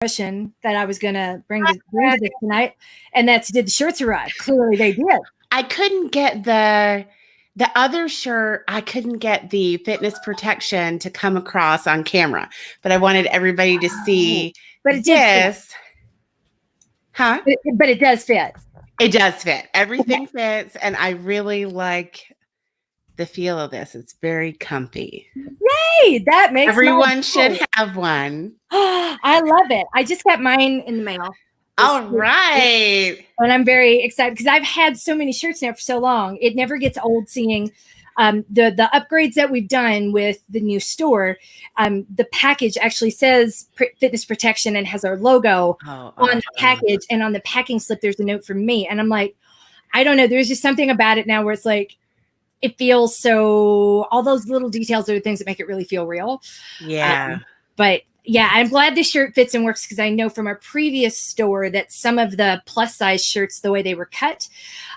question that I was going to bring to this tonight, and that's, did the shirts arrive? Clearly they did. I couldn't get the other shirt. I couldn't get the fitness protection to come across on camera, but I wanted everybody to see. But it this. Huh? But it does fit. It does fit. Everything fits, and I really like the feel of this. It's very comfy. Yay! That makes everyone should have one. I love it. I just got mine in the mail. All right. And I'm very excited because I've had so many shirts now for so long. It never gets old seeing the upgrades that we've done with the new store. The package actually says fitness protection and has our logo on the package. And on the packing slip, there's a note from me. And I'm like, I don't know. There's just something about it now where it's like, it feels so, all those little details are the things that make it really feel real. Yeah. But yeah, I'm glad this shirt fits and works because I know from our previous store that some of the plus size shirts, the way they were cut,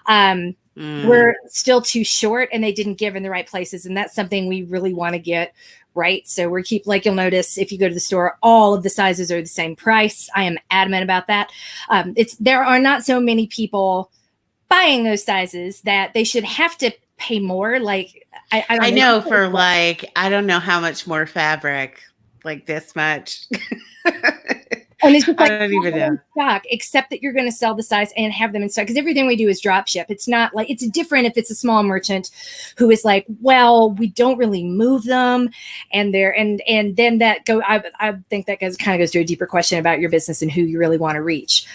were still too short and they didn't give in the right places. And that's something we really want to get right. So we're like you'll notice if you go to the store, all of the sizes are the same price. I am adamant about that. There are not so many people buying those sizes that they should have to pay more. Like I know for like, I don't know how much more fabric, like this much. And it's just like, I don't even know. Stock, except that you're going to sell the size and have them in stock because everything we do is drop ship. It's not like, it's different if it's a small merchant who is like, well, we don't really move them, and then that go. I think that kind of goes to a deeper question about your business and who you really want to reach.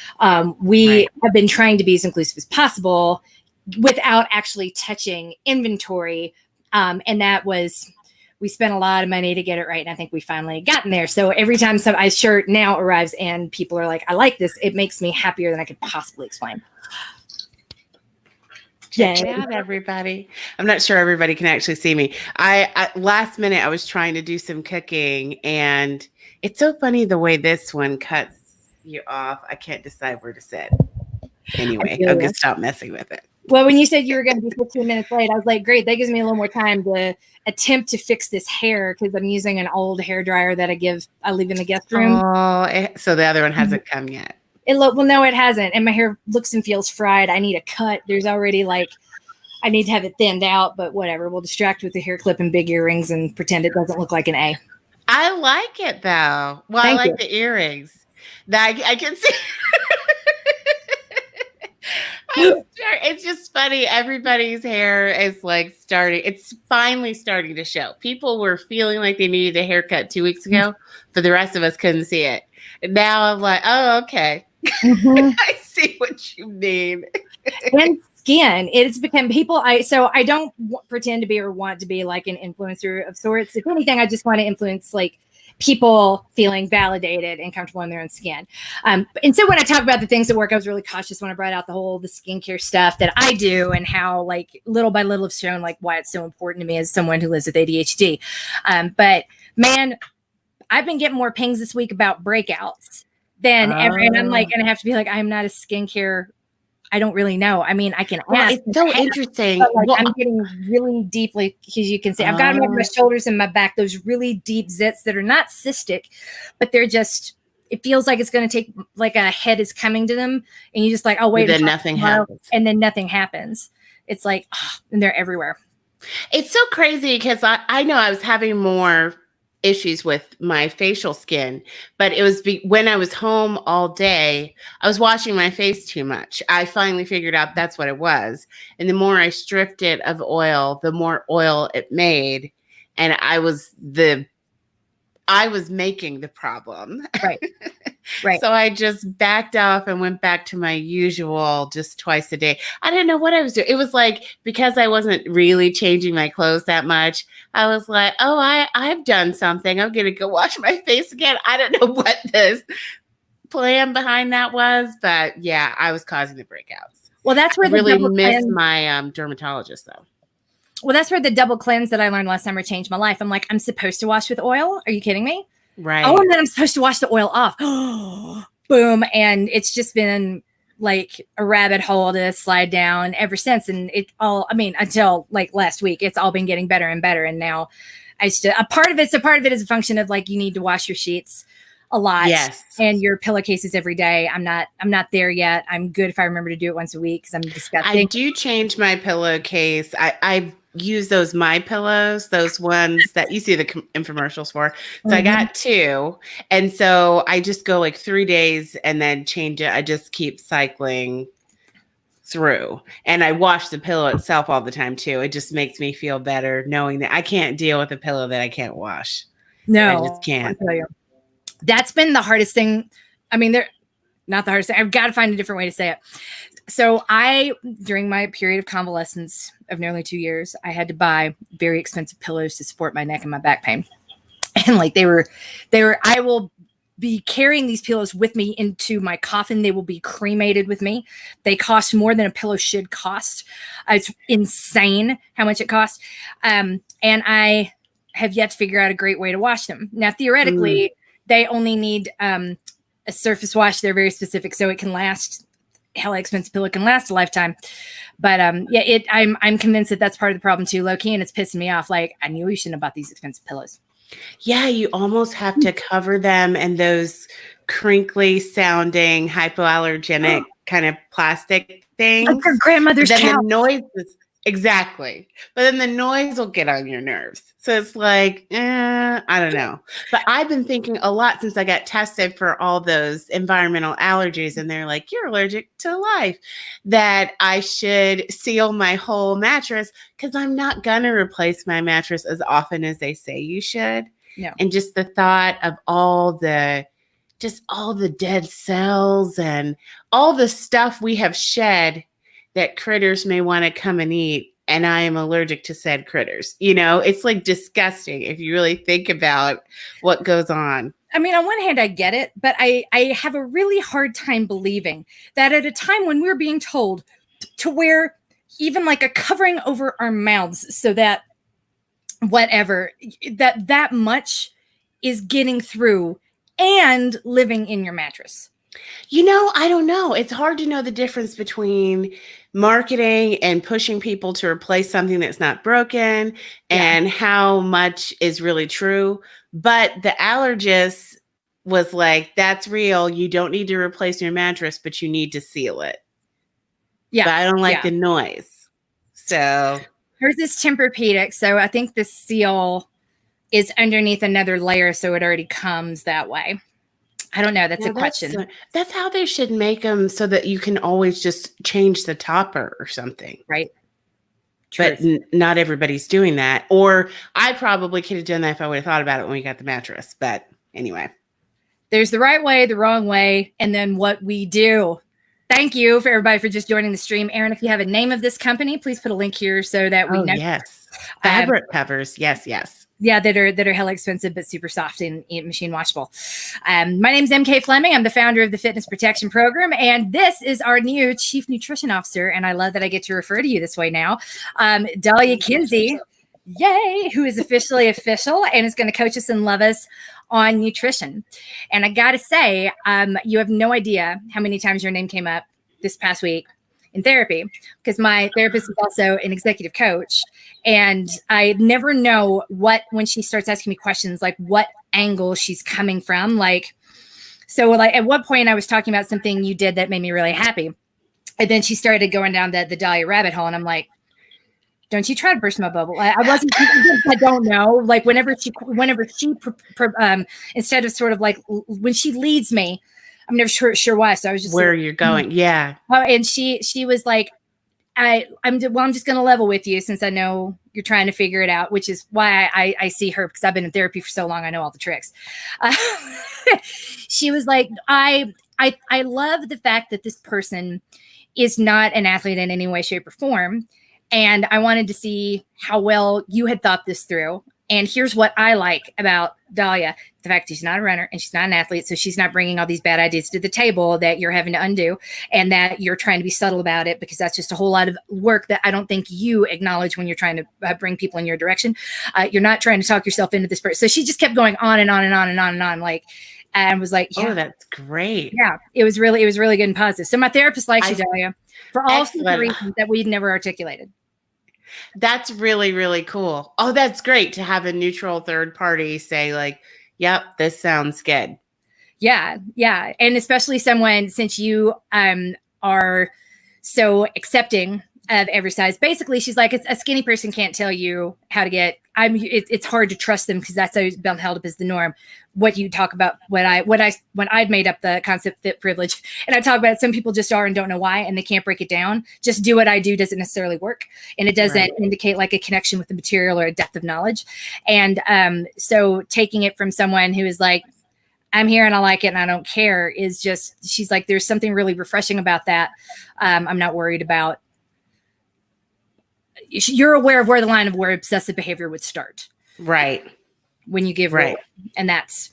We have been trying to be as inclusive as possible without actually touching inventory, and that was. We spent a lot of money to get it right, and I think we finally gotten there. So every time a shirt now arrives and people are like, I like this, it makes me happier than I could possibly explain. Check it out, everybody. I'm not sure everybody can actually see me. I last minute, I was trying to do some cooking, and it's so funny the way this one cuts you off. I can't decide where to sit. Anyway, I'm going to stop messing with it. Well, when you said you were going to be 15 minutes late, I was like, great. That gives me a little more time to attempt to fix this hair because I'm using an old hair dryer that I leave in the guest room. Oh, so the other one hasn't come yet. Well, no, it hasn't. And my hair looks and feels fried. I need a cut. There's already I need to have it thinned out, but whatever. We'll distract with the hair clip and big earrings and pretend it doesn't look like an A. I like it though. Well, I like the earrings. That I can see. It's just funny. Everybody's hair is it's finally starting to show. People were feeling like they needed a haircut 2 weeks ago, but the rest of us couldn't see it. And now I'm like, oh, okay. Mm-hmm. I see what you mean. And skin, it's become so I don't pretend to be or want to be like an influencer of sorts. If anything, I just want to influence people feeling validated and comfortable in their own skin. And so when I talk about the things that work, I was really cautious when I brought out the skincare stuff that I do and how little by little have shown why it's so important to me as someone who lives with ADHD. But man, I've been getting more pings this week about breakouts than ever. And I'm going to have to be I'm not a skincare. I don't really know. I mean, I can ask. It's so interesting. But I'm getting really deep, as you can see. I've got them over my shoulders and my back, those really deep zits that are not cystic, but they're just, it feels like it's going to take, a head is coming to them. And you just oh, wait. And then nothing happens. And then nothing happens. It's and they're everywhere. It's so crazy because I know I was having more issues with my facial skin, but it was when I was home all day, I was washing my face too much. I finally figured out that's what it was. And the more I stripped it of oil, the more oil it made. And I was making the problem. Right. Right. So I just backed off and went back to my usual just twice a day. I didn't know what I was doing. It was because I wasn't really changing my clothes that much. I was like, oh, I've done something. I'm going to go wash my face again. I don't know what this plan behind that was, but yeah, I was causing the breakouts. Well, that's where I really missed my dermatologist though. Well, that's where the double cleanse that I learned last summer changed my life. I'm I'm supposed to wash with oil. Are you kidding me? Right. Oh, and then I'm supposed to wash the oil off. Boom. And it's just been a rabbit hole to slide down ever since. And until last week, it's all been getting better and better. And now a part of it is a function of you need to wash your sheets a lot. Yes. And your pillowcases every day. I'm not there yet. I'm good if I remember to do it once a week because I'm I disgusting. do change my pillowcase. I use those My Pillows, those ones that you see the infomercials for. So I got two, and so I just go like 3 days and then change it. I just keep cycling through, and I wash the pillow itself all the time too. It just makes me feel better knowing that I can't deal with a pillow that I can't wash. I just No, I can't. tell you, that's been the hardest thing. I mean, they're not the hardest thing. I've got to find a different way to say it. So during my period of convalescence of nearly 2 years, I had to buy very expensive pillows to support my neck and my back pain. And like they were, I will be carrying these pillows with me into my coffin. They will be cremated with me. They cost more than a pillow should cost. It's insane how much it costs. And I have yet to figure out a great way to wash them. Now, theoretically, they only need a surface wash. They're very specific, so it can last. Hella expensive pillow can last a lifetime. But I'm convinced that that's part of the problem too, low key, and it's pissing me off. Like, I knew you shouldn't have bought these expensive pillows. Yeah, you almost have to cover them in those crinkly sounding hypoallergenic kind of plastic things. Like your grandmother's then couch. the noise is exactly. But then the noise will get on your nerves. So it's like, I don't know. But I've been thinking a lot since I got tested for all those environmental allergies, and they're like, you're allergic to life, that I should seal my whole mattress because I'm not going to replace my mattress as often as they say you should. No. And just the thought of all the dead cells and all the stuff we have shed that critters may want to come and eat. And I am allergic to said critters. You know, it's like disgusting if you really think about what goes on. I mean, on one hand, I get it, but I have a really hard time believing that at a time when we're being told to wear even like a covering over our mouths so that whatever, that much is getting through and living in your mattress. You know, I don't know. It's hard to know the difference between marketing and pushing people to replace something that's not broken and how much is really true. But the allergist was like, that's real. You don't need to replace your mattress, but you need to seal it. Yeah. But I don't like the noise. So hers is Tempur-Pedic. So I think the seal is underneath another layer. So it already comes that way. I don't know. That's a question. That's how they should make them, so that you can always just change the topper or something. Right. But not everybody's doing that. Or I probably could have done that if I would have thought about it when we got the mattress. But anyway. There's the right way, the wrong way, and then what we do. Thank you for everybody for just joining the stream. Aaron, if you have a name of this company, please put a link here so that we know. Yes. Fabric covers. Yes, yes. Yeah, that are hella expensive but super soft and machine washable. My name's MK Fleming. I'm the founder of the Fitness Protection Program, and this is our new Chief Nutrition Officer. And I love that I get to refer to you this way now, Dalia Kinsey. Yay! Who is officially official and is going to coach us and love us on nutrition. And I got to say, you have no idea how many times your name came up this past week in therapy, because my therapist is also an executive coach. And I never know when she starts asking me questions, like what angle she's coming from. Like, so like at what point I was talking about something you did that made me really happy. And then she started going down the Dalia rabbit hole. And I'm like, don't you try to burst my bubble. I wasn't, I don't know. Like whenever she, instead of sort of like when she leads me, I'm never sure why. So I was just where you're going. Yeah. And she was like, I'm just going to level with you since I know you're trying to figure it out, which is why I see her, because I've been in therapy for so long. I know all the tricks. She was like, I love the fact that this person is not an athlete in any way, shape, or form. And I wanted to see how well you had thought this through. And here's what I like about Dalia: the fact that she's not a runner and she's not an athlete. So she's not bringing all these bad ideas to the table that you're having to undo, and that you're trying to be subtle about it, because that's just a whole lot of work that I don't think you acknowledge when you're trying to bring people in your direction. You're not trying to talk yourself into this person. So she just kept going on and on and on and on and on. Like, and was like, yeah, oh, that's great. Yeah, it was really good and positive. So my therapist likes you, Dalia, for all sorts of reasons that we'd never articulated. That's really, really cool. Oh, that's great to have a neutral third party say like, yep, this sounds good. Yeah. Yeah. And especially someone, since you are so accepting of every size. Basically, she's like, a skinny person can't tell you how to get. It's hard to trust them because that's always been held up as the norm. What you talk about, when I'd made up the concept fit privilege, and I talk about it, some people just are and don't know why, and they can't break it down. Just do what I do doesn't necessarily work, and it doesn't indicate like a connection with the material or a depth of knowledge. And so taking it from someone who is like, I'm here and I like it and I don't care, is just, she's like, there's something really refreshing about that. I'm not worried about. You're aware of where the line of where obsessive behavior would start. Right. When you give right. And that's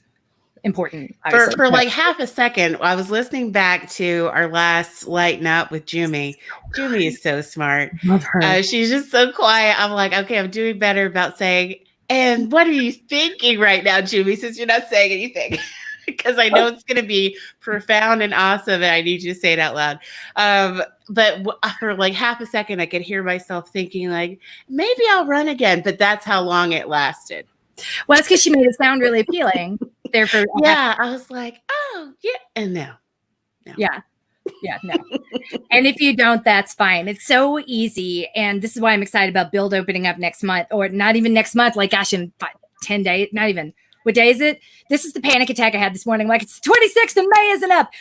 important. For like half a second, I was listening back to our last Lighten Up with Jumi. Jumi is so smart. Love her. She's just so quiet. I'm like, okay, I'm doing better about saying, and what are you thinking right now, Jumi, since you're not saying anything? Because I know it's going to be profound and awesome, and I need you to say it out loud. But for like half a second, I could hear myself thinking, like, maybe I'll run again. But that's how long it lasted. Well, that's because she made it sound really appealing. Therefore, yeah, I was like, oh, yeah, and no. Yeah, no. And if you don't, that's fine. It's so easy, and this is why I'm excited about Build opening up next month, or not even next month. Like, gosh, in 10 days, not even. What day is it? This is the panic attack I had this morning. Like, it's 26th and May isn't up.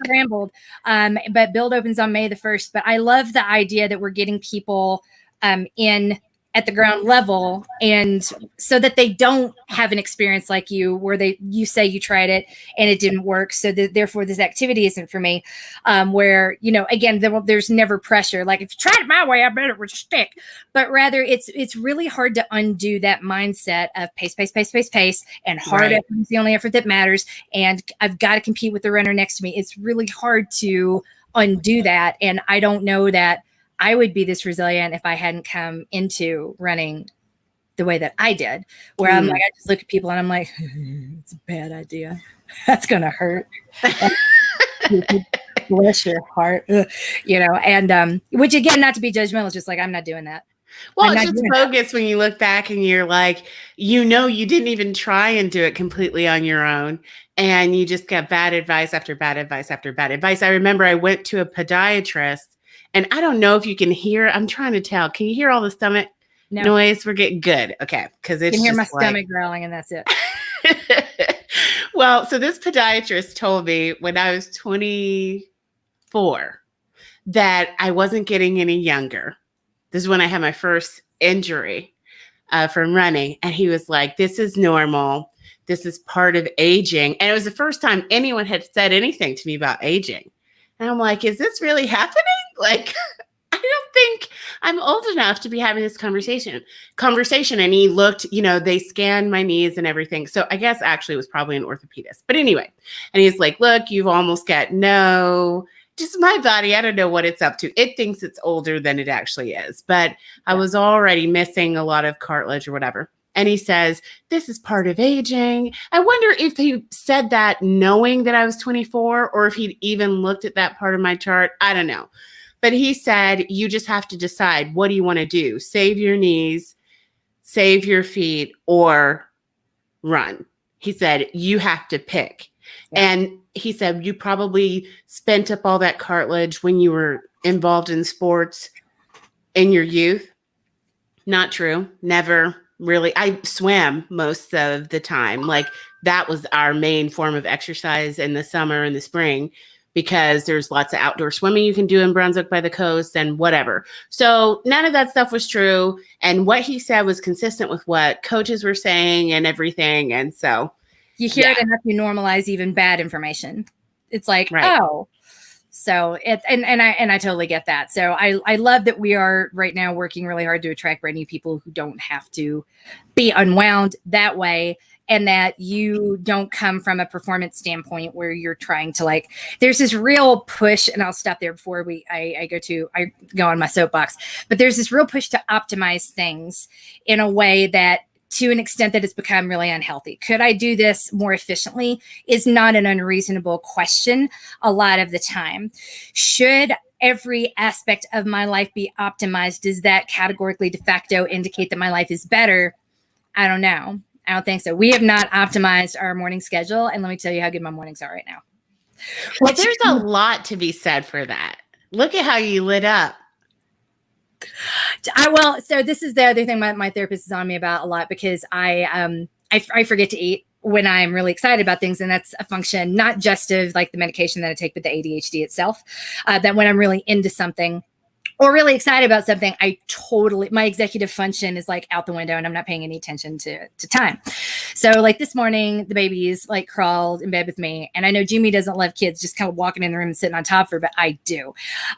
Rambled. But Build opens on May the 1st. But I love the idea that we're getting people in at the ground level, and so that they don't have an experience like you, where you say you tried it and it didn't work, so that therefore this activity isn't for me. Where, again, there's never pressure. Like, if you tried it my way, I bet it would stick. But rather, it's really hard to undo that mindset of pace, and hard effort is the only effort that matters. And I've got to compete with the runner next to me. It's really hard to undo that. And I don't know that I would be this resilient if I hadn't come into running the way that I did, where I'm like, I just look at people and I'm like, it's a bad idea. That's going to hurt. Bless your heart, and which, again, not to be judgmental, just like, I'm not doing that. Well, it's just bogus when you look back and you're like, you didn't even try and do it completely on your own. And you just got bad advice after bad advice after bad advice. I remember I went to a podiatrist, and I don't know if you can hear. I'm trying to tell. Can you hear all the stomach noise? We're getting good. Okay. Because it's, you can hear my stomach growling, and that's it. Well, so this podiatrist told me when I was 24 that I wasn't getting any younger. This is when I had my first injury from running. And he was like, this is normal. This is part of aging. And it was the first time anyone had said anything to me about aging. And I'm like, is this really happening? Like, I don't think I'm old enough to be having this conversation. And he looked, they scanned my knees and everything. So I guess actually it was probably an orthopedist. But anyway, and he's like, look, you've almost got just my body. I don't know what it's up to. It thinks it's older than it actually is. But I was already missing a lot of cartilage or whatever. And he says, this is part of aging. I wonder if he said that knowing that I was 24, or if he'd even looked at that part of my chart. I don't know. But he said, you just have to decide, what do you want to do? Save your knees, save your feet, or run. He said, you have to pick. Yeah. And he said, you probably spent up all that cartilage when you were involved in sports in your youth. Not true. Never. Really, I swam most of the time. Like, that was our main form of exercise in the summer and the spring, because there's lots of outdoor swimming you can do in Brunswick by the coast and whatever. So none of that stuff was true. And what he said was consistent with what coaches were saying and everything. And so you hear it enough, you normalize even bad information. It's like, oh. So I totally get that. So I love that we are right now working really hard to attract brand new people who don't have to be unwound that way, and that you don't come from a performance standpoint where you're trying to, like, there's this real push, and I'll stop there before I go on my soapbox, but there's this real push to optimize things in a way that, to an extent that it's become really unhealthy. Could I do this more efficiently is not an unreasonable question a lot of the time. Should every aspect of my life be optimized? Does that categorically de facto indicate that my life is better? I don't know. I don't think so. We have not optimized our morning schedule, and let me tell you how good my mornings are right now. Well, there's a lot to be said for that. Look at how you lit up. So this is the other thing my therapist is on me about a lot, because I forget to eat when I'm really excited about things. And that's a function, not just of like the medication that I take, but the ADHD itself, that when I'm really into something or really excited about something, my executive function is like out the window, and I'm not paying any attention to time. So like this morning, the babies like crawled in bed with me. And I know Jimmy doesn't love kids just kind of walking in the room and sitting on top of her, but I do.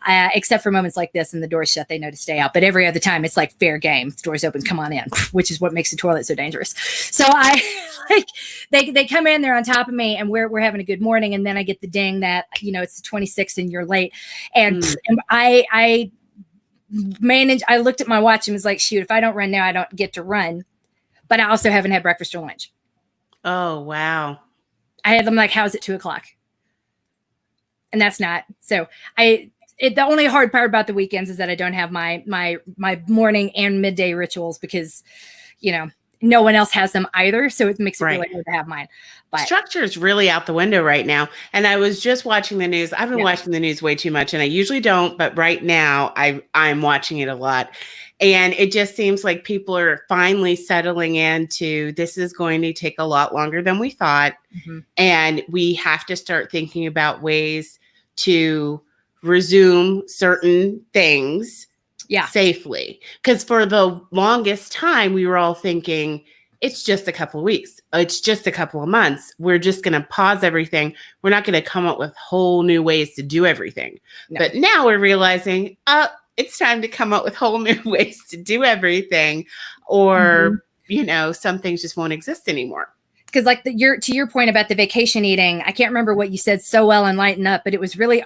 Except for moments like this and the door's shut, they know to stay out. But every other time it's like fair game. The door's open, come on in, which is what makes the toilet so dangerous. So they come in, they're on top of me, and we're having a good morning. And then I get the ding that, it's the 26th and you're late. And I looked at my watch and was like, shoot, if I don't run now, I don't get to run. But I also haven't had breakfast or lunch. Oh, wow. I'm like, how's it 2:00? And that's not. So the only hard part about the weekends is that I don't have my morning and midday rituals, because, no one else has them either. So it makes it really hard to have mine. But structure is really out the window right now. And I was just watching the news. I've been watching the news way too much, and I usually don't, but right now I'm watching it a lot. And it just seems like people are finally settling into, this is going to take a lot longer than we thought. Mm-hmm. And we have to start thinking about ways to resume certain things safely. Because for the longest time, we were all thinking, it's just a couple of weeks. It's just a couple of months. We're just going to pause everything. We're not going to come up with whole new ways to do everything. No. But now we're realizing, it's time to come up with whole new ways to do everything, or, some things just won't exist anymore. Because like to your point about the vacation eating, I can't remember what you said so well and lighten up, but it was really,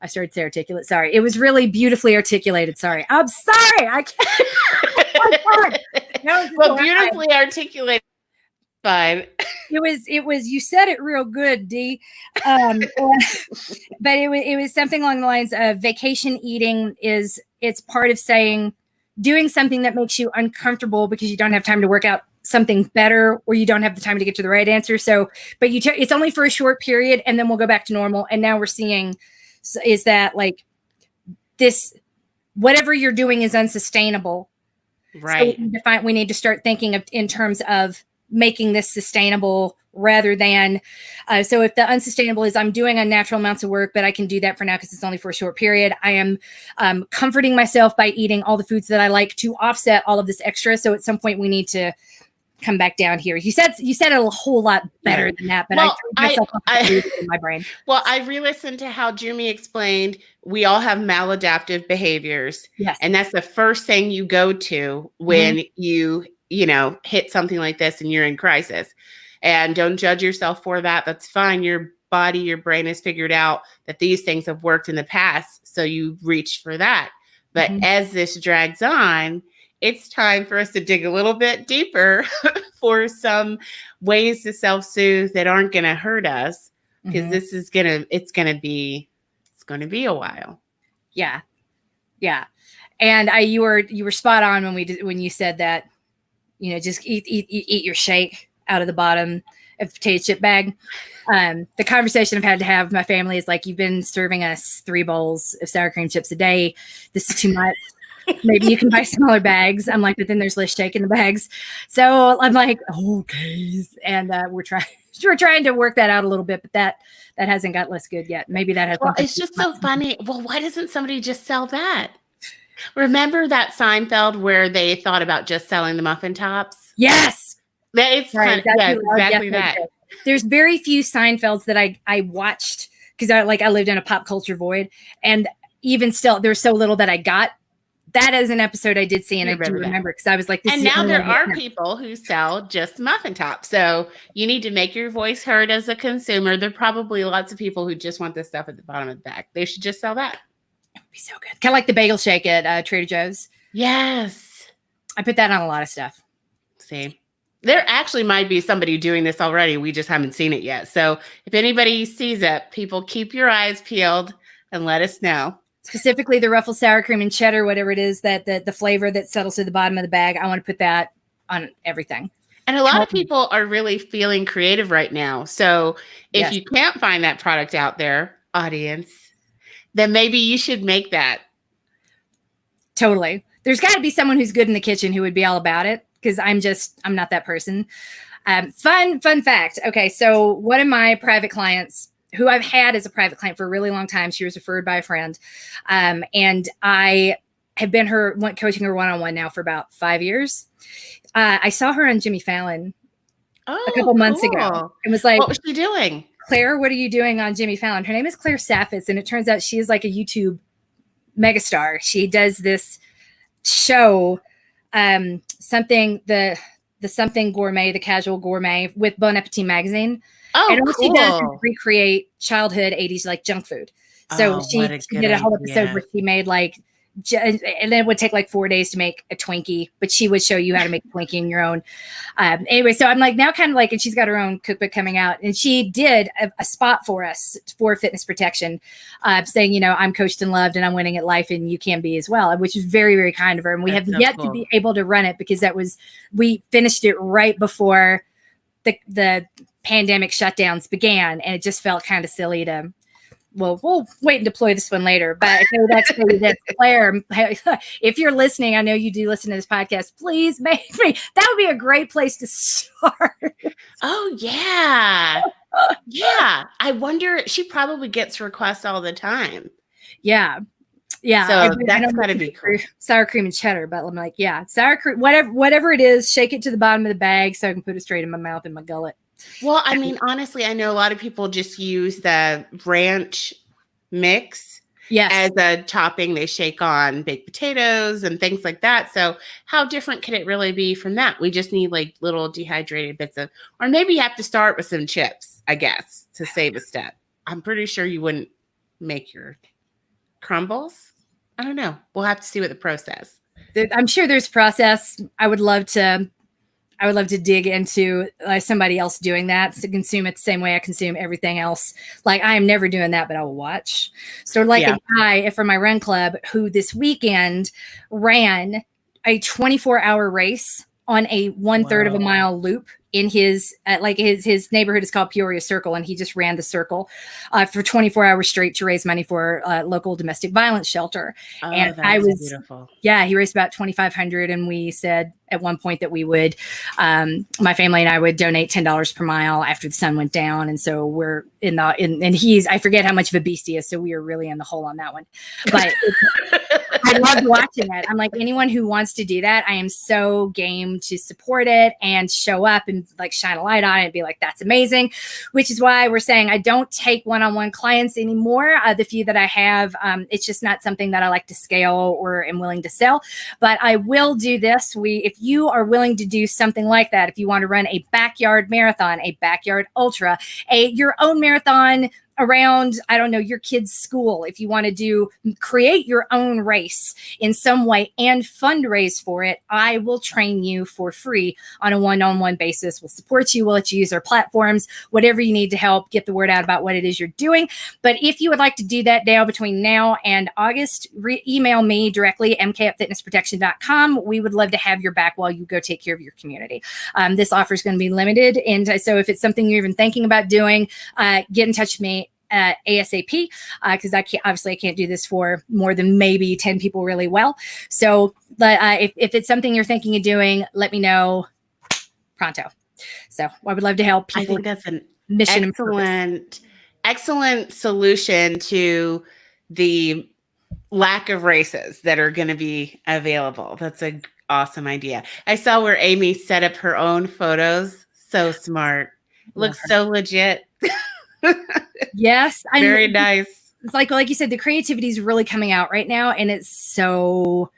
I started to say articulate. Sorry. It was really beautifully articulated. Sorry. I'm sorry. I can't. Oh my God. Beautifully articulated. Fine. It was, you said it real good, Dee. But it was something along the lines of vacation eating it's part of doing something that makes you uncomfortable because you don't have time to work out something better, or you don't have the time to get to the right answer. So, but it's only for a short period, and then we'll go back to normal. And now we're seeing is that like this, whatever you're doing is unsustainable. Right. So we need to start thinking in terms of making this sustainable rather than, so if the unsustainable is I'm doing unnatural amounts of work, but I can do that for now because it's only for a short period. I am comforting myself by eating all the foods that I like to offset all of this extra. So at some point we need to come back down here. You said it a whole lot better than that, but I threw myself off in my brain. Well, I re-listened to how Jumi explained we all have maladaptive behaviors. Yes. And that's the first thing you go to when you hit something like this and you're in crisis. And don't judge yourself for that. That's fine. Your body, your brain has figured out that these things have worked in the past. So you reach for that. But as this drags on, it's time for us to dig a little bit deeper for some ways to self-soothe that aren't going to hurt us, because this is it's going to be a while. Yeah. Yeah. And you were spot on when you said that, just eat your shake out of the bottom of the potato chip bag. The conversation I've had to have with my family is like, you've been serving us 3 bowls of sour cream chips a day. This is too much. Maybe you can buy smaller bags. I'm like, but then there's less shake in the bags. So I'm like, okay. And we're trying to work that out a little bit, but that hasn't got less good yet. Maybe that has. Well, it's just so funny. Well, why doesn't somebody just sell that? Remember that Seinfeld where they thought about just selling the muffin tops? Yes. It's right, exactly that. There's very few Seinfelds that I watched because I lived in a pop culture void, and even still, there's so little that I got. That is an episode I did see, and I do remember because I was like, this and now there are people who sell just muffin tops. So you need to make your voice heard as a consumer. There are probably lots of people who just want this stuff at the bottom of the bag. They should just sell that. It would be so good. Kind of like the bagel shake at Trader Joe's. Yes. I put that on a lot of stuff. See, there actually might be somebody doing this already. We just haven't seen it yet. So if anybody sees it, people keep your eyes peeled and let us know. Specifically the ruffled sour cream and cheddar, whatever it is, that the flavor that settles to the bottom of the bag. I want to put that on everything. And a lot of help me. people are really feeling creative right now. So if Yes, you can't find that product out there, audience, then maybe you should make that. totally. There's got to be someone who's good in the kitchen who would be all about it, because I'm not that person. Fun fact. Okay, so one of my private clients, who I've had as a private client for a really long time, she was referred by a friend, and I have been coaching her one-on-one now for about 5 years. I saw her on Jimmy Fallon a Oh, couple months ago cool. and was like, What was she doing? Claire, what are you doing on Jimmy Fallon? Her name is Claire Saffitz, and it turns out she is like a YouTube megastar. She does this show, the something gourmet, the casual gourmet, with Bon Appetit magazine. Oh, And all she does is cool. recreate childhood 80s like junk food. So Oh, she what a good did a whole episode idea. where she made like, and then it would take like 4 days to make a Twinkie, but she would show you how to make a Twinkie in your own. Anyway, so I'm like now kind of like, and she's got her own cookbook coming out, and she did a spot for us for fitness protection, saying, you know, I'm coached and loved and I'm winning at life and you can be as well, which is very, very kind of her. And we That's have so yet cool. to be able to run it because we finished it right before the pandemic shutdowns began. And it just felt kind of silly to, well, we'll wait and deploy this one later. But I know that's for this, Claire. If you're listening, I know you do listen to this podcast. Please make me. That would be a great place to start. Oh, yeah. Yeah. I wonder, she probably gets requests all the time. Yeah. Yeah. So that's got to be cool. Sour cream and cheddar, but I'm like, yeah, sour cream, whatever it is, shake it to the bottom of the bag so I can put it straight in my mouth and my gullet. Well, I mean, honestly, I know a lot of people just use the ranch mix as a topping. They shake on baked potatoes and things like that. So how different could it really be from that? We just need like little dehydrated bits of, or maybe you have to start with some chips, I guess, to save a step. I'm pretty sure you wouldn't make your crumbles. I don't know. We'll have to see what the process. I'm sure there's process. I would love to dig into somebody else doing that to consume it the same way I consume everything else. Like I am never doing that, but I will watch. So like a guy from my run club who this weekend ran a 24-hour race on a 1/3 of a mile loop in his his neighborhood is called Peoria Circle, and he just ran the circle for 24 hours straight to raise money for a local domestic violence shelter. Oh, and that's I was beautiful. Yeah, he raised about $2,500, and we said at one point that we would, my family and I would donate $10 per mile after the sun went down, and so we're and he's, I forget how much of a beast he is, so we are really in the hole on that one. But I loved watching it. I'm like, anyone who wants to do that, I am so game to support it and show up and like shine a light on it and be like, that's amazing. Which is why we're saying I don't take one-on-one clients anymore. The few that I have, it's just not something that I like to scale or am willing to sell. But I will do this. If you are willing to do something like that, if you want to run a backyard marathon, a backyard ultra, your own marathon around, I don't know, your kid's school, if you want to create your own race in some way and fundraise for it, I will train you for free on a one-on-one basis. We'll support you. We'll let you use our platforms, whatever you need to help get the word out about what it is you're doing. But if you would like to do that, Dale, between now and August, email me directly, mk@fitnessprotection.com. We would love to have your back while you go take care of your community. This offer is going to be limited. And so if it's something you're even thinking about doing, get in touch with me ASAP, because I can't do this for more than maybe 10 people really well. So if it's something you're thinking of doing, let me know pronto. So I would love to help people. I think that's an mission excellent solution to the lack of races that are going to be available. That's an awesome idea. I saw where Amy set up her own photos. So smart. Looks so legit. Yes. Very nice. It's like you said, the creativity is really coming out right now, and it's so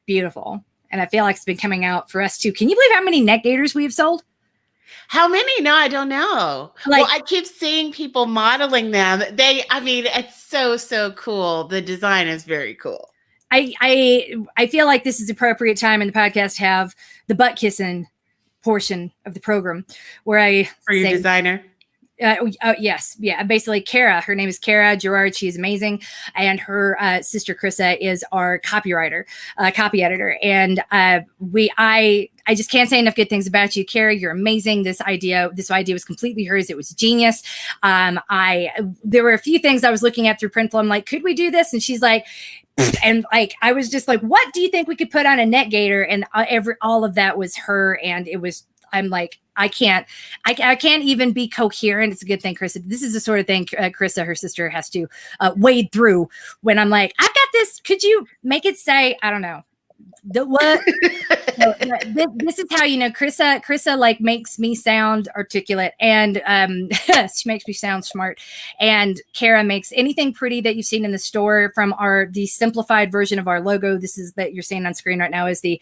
beautiful. And I feel like it's been coming out for us too. Can you believe how many neck gaiters we have sold? How many? No, I don't know. Well, I keep seeing people modeling them. It's so cool. The design is very cool. I feel like this is appropriate time in the podcast to have the butt kissing portion of the program where I for your designer. Yes. Yeah. Basically, Kara. Her name is Kara Gerard. She's amazing. And her sister, Krissa, is our copywriter, copy editor. And I just can't say enough good things about you, Kara. You're amazing. This idea was completely hers. It was genius. There were a few things I was looking at through Printful. I'm like, could we do this? And she's like, and like, I was just like, what do you think we could put on a NetGator? And all of that was her. And it was, I'm like, I can't even be coherent. It's a good thing, Krissa. This is the sort of thing Krissa, her sister, has to wade through when I'm like, I've got this. Could you make it say, I don't know, the what? So, this is how, you know, Krissa like makes me sound articulate, and she makes me sound smart. And Kara makes anything pretty that you've seen in the store, from the simplified version of our logo. This is that you're seeing on screen right now is the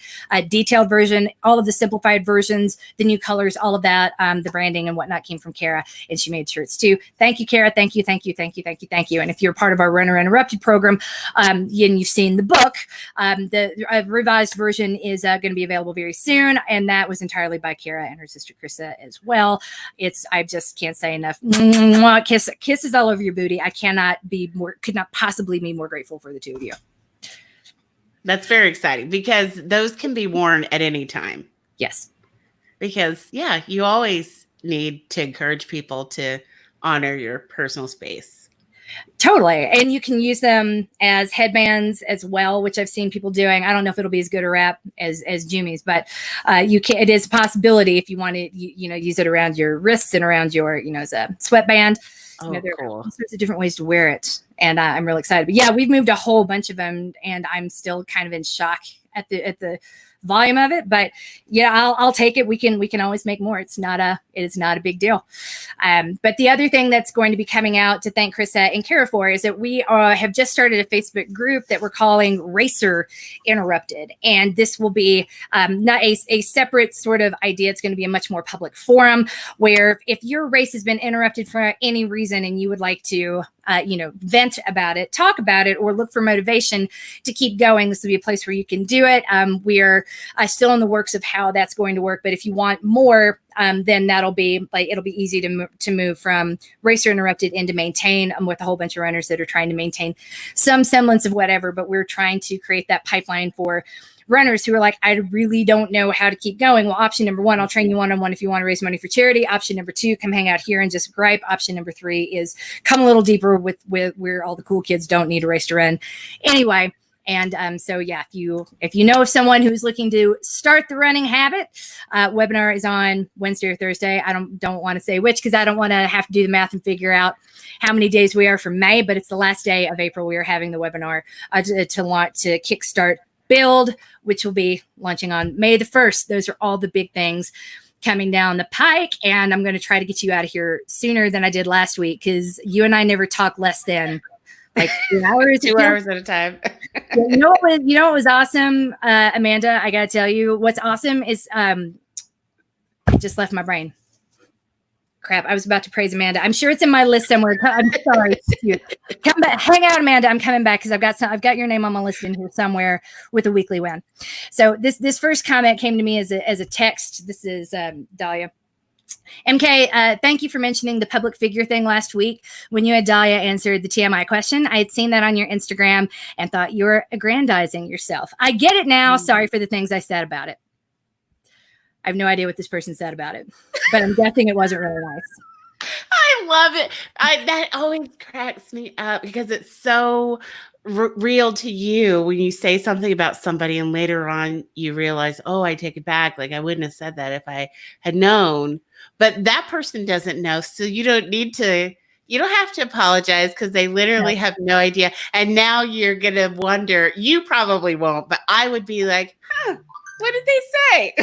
detailed version. All of the simplified versions, the new colors, all of that, the branding and whatnot came from Kara, and she made shirts too. Thank you, Kara. Thank you. And if you're part of our Runner Interrupted program, and you've seen the book, the revised version is going to be available very soon, and that was entirely by Kara and her sister Krissa as well. I just can't say enough. Kisses all over your booty. I could not possibly be more grateful for the two of you. That's very exciting, because those can be worn at any time. Yes. Because you always need to encourage people to honor your personal space. Totally. And you can use them as headbands as well, which I've seen people doing. I don't know if it'll be as good a wrap as Jumi's, but it is a possibility if you want to, use it around your wrists and around your, as a sweatband. Oh, there cool. are all sorts of different ways to wear it. And I'm really excited. But yeah, we've moved a whole bunch of them, and I'm still kind of in shock at the volume of it, but I'll take it. We can always make more. It is not a big deal. But the other thing that's going to be coming out, to thank Krissa and Kara for, is that we have just started a Facebook group that we're calling Racer Interrupted, and this will be not a separate sort of idea. It's going to be a much more public forum where if your race has been interrupted for any reason and you would like to vent about it, talk about it, or look for motivation to keep going, this will be a place where you can do it. We are still in the works of how that's going to work, but if you want more, then it'll be easy to move from Racer Interrupted into Maintain. With a whole bunch of runners that are trying to maintain some semblance of whatever, but we're trying to create that pipeline for runners who are like, I really don't know how to keep going. Well, option number 1, I'll train you one-on-one if you want to raise money for charity. Option number 2, come hang out here and just gripe. Option number 3 is come a little deeper with where all the cool kids don't need a race to run. Anyway. And if you know of someone who's looking to start the running habit, webinar is on Wednesday or Thursday. I don't want to say which, because I don't want to have to do the math and figure out how many days we are from May, but it's the last day of April. We are having the webinar to kickstart Build, which will be launching on May the 1st. Those are all the big things coming down the pike, and I'm going to try to get you out of here sooner than I did last week, because you and I never talk less than like 2 hours. 2 hours at a time. You know what was awesome, Amanda? I gotta tell you, what's awesome is it just left my brain. Crap! I was about to praise Amanda. I'm sure it's in my list somewhere. I'm sorry. Come back, hang out, Amanda. I'm coming back because I've got your name on my list in here somewhere with a weekly win. So this first comment came to me as a text. This is Dalia MK. Thank you for mentioning the public figure thing last week when you had Dalia answered the TMI question. I had seen that on your Instagram and thought you were aggrandizing yourself. I get it now. Sorry for the things I said about it. I have no idea what this person said about it, but I'm guessing it wasn't really nice. I love it. That always cracks me up because it's so real to you when you say something about somebody and later on you realize, oh, I take it back. Like I wouldn't have said that if I had known, but that person doesn't know. So you don't have to apologize because they literally have no idea. And now you're going to wonder, you probably won't, but I would be like, what did they say?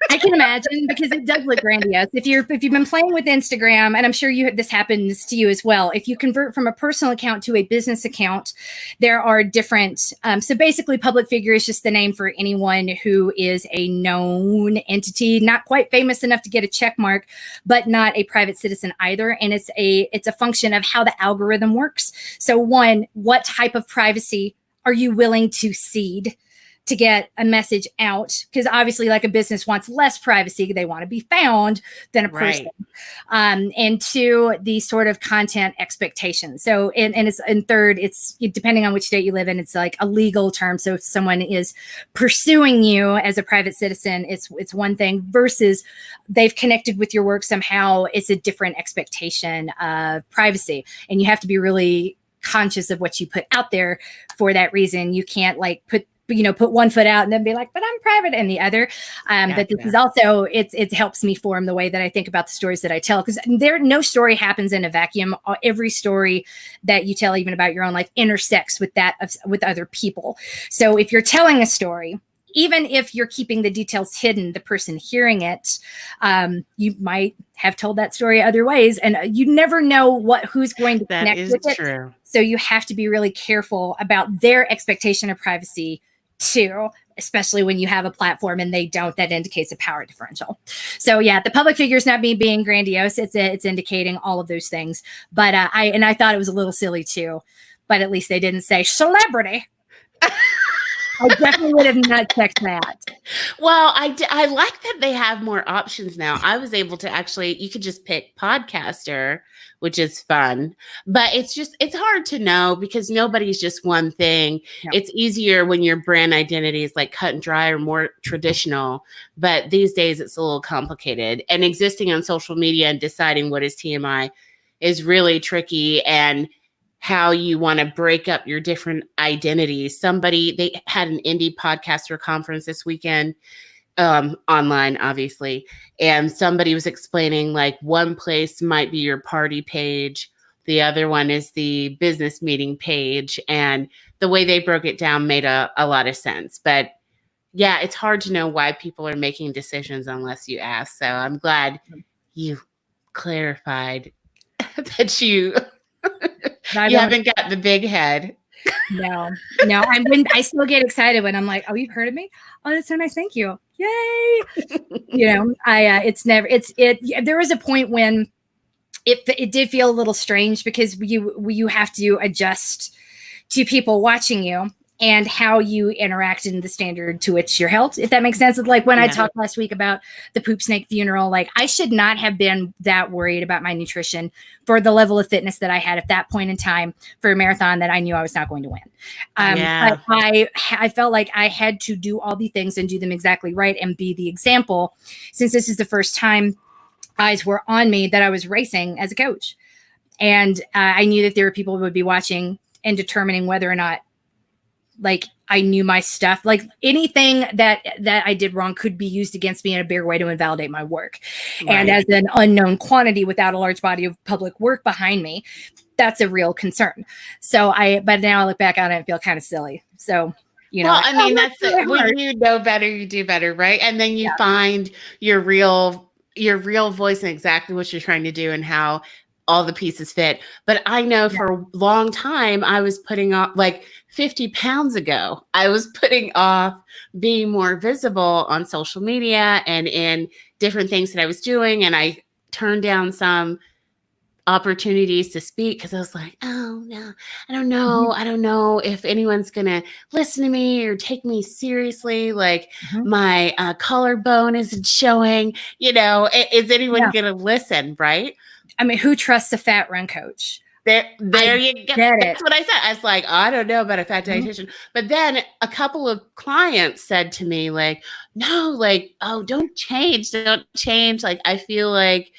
I can imagine, because it does look grandiose. If you've been playing with Instagram, and I'm sure this happens to you as well, if you convert from a personal account to a business account, there are different. So basically, public figure is just the name for anyone who is a known entity, not quite famous enough to get a check mark, but not a private citizen either. And it's a function of how the algorithm works. So one, what type of privacy are you willing to cede to get a message out, because obviously like a business wants less privacy, they want to be found than a person. And two, the sort of content expectations. So and third, it's depending on which state you live in, it's like a legal term. So if someone is pursuing you as a private citizen, it's one thing, versus they've connected with your work somehow. It's a different expectation of privacy, and you have to be really conscious of what you put out there for that reason. You can't like put one foot out and then be like, but I'm private, and the other. But this is also, it helps me form the way that I think about the stories that I tell, because no story happens in a vacuum. Every story that you tell, even about your own life, intersects with that with other people. So if you're telling a story, even if you're keeping the details hidden, the person hearing it, you might have told that story other ways, and you never know who's going to connect with it. True. So you have to be really careful about their expectation of privacy too, especially when you have a platform and they don't. That indicates a power differential. So yeah, the public figure is not me being grandiose. It's indicating all of those things. But I thought it was a little silly too. But at least they didn't say celebrity. I definitely would have not checked that. Well, I like that they have more options now. I was able to you could just pick podcaster, which is fun, but it's hard to know because nobody's just one thing. No. It's easier when your brand identity is like cut and dry or more traditional, but these days it's a little complicated, and existing on social media and deciding what is TMI is really tricky, and how you want to break up your different identities. They had an indie podcaster conference this weekend, online, obviously. And somebody was explaining like one place might be your party page. The other one is the business meeting page. And the way they broke it down made a lot of sense. But yeah, it's hard to know why people are making decisions unless you ask. So I'm glad you clarified that you haven't got the big head. No. I still get excited when I'm like, oh, you've heard of me? Oh, that's so nice. Thank you. Yay. There was a point when it did feel a little strange, because you have to adjust to people watching you and how you interact in the standard to which you're held, if that makes sense. It's like when I talked last week about the poop snake funeral, like I should not have been that worried about my nutrition for the level of fitness that I had at that point in time for a marathon that I knew I was not going to win. But I felt like I had to do all the things and do them exactly right and be the example, since this is the first time eyes were on me that I was racing as a coach. And I knew that there were people who would be watching and determining whether or not like I knew my stuff. Like anything that I did wrong could be used against me in a bigger way to invalidate my work. Right. And as an unknown quantity without a large body of public work behind me, that's a real concern. So but now I look back on it and feel kind of silly. So, well, I mean, that's when you know better, you do better. Right. And then you find your real voice and exactly what you're trying to do and how all the pieces fit. But I know for a long time, I was putting off, like 50 pounds ago, I was putting off being more visible on social media and in different things that I was doing. And I turned down some opportunities to speak because I was like, oh no, I don't know. Mm-hmm. I don't know if anyone's going to listen to me or take me seriously. Like my collarbone isn't showing, is anyone going to listen? Right. I mean, who trusts a fat run coach? There you go. That's what I said. I was like, I don't know about a fat dietitian. But then a couple of clients said to me, like, no, like, oh, don't change. Like, I feel like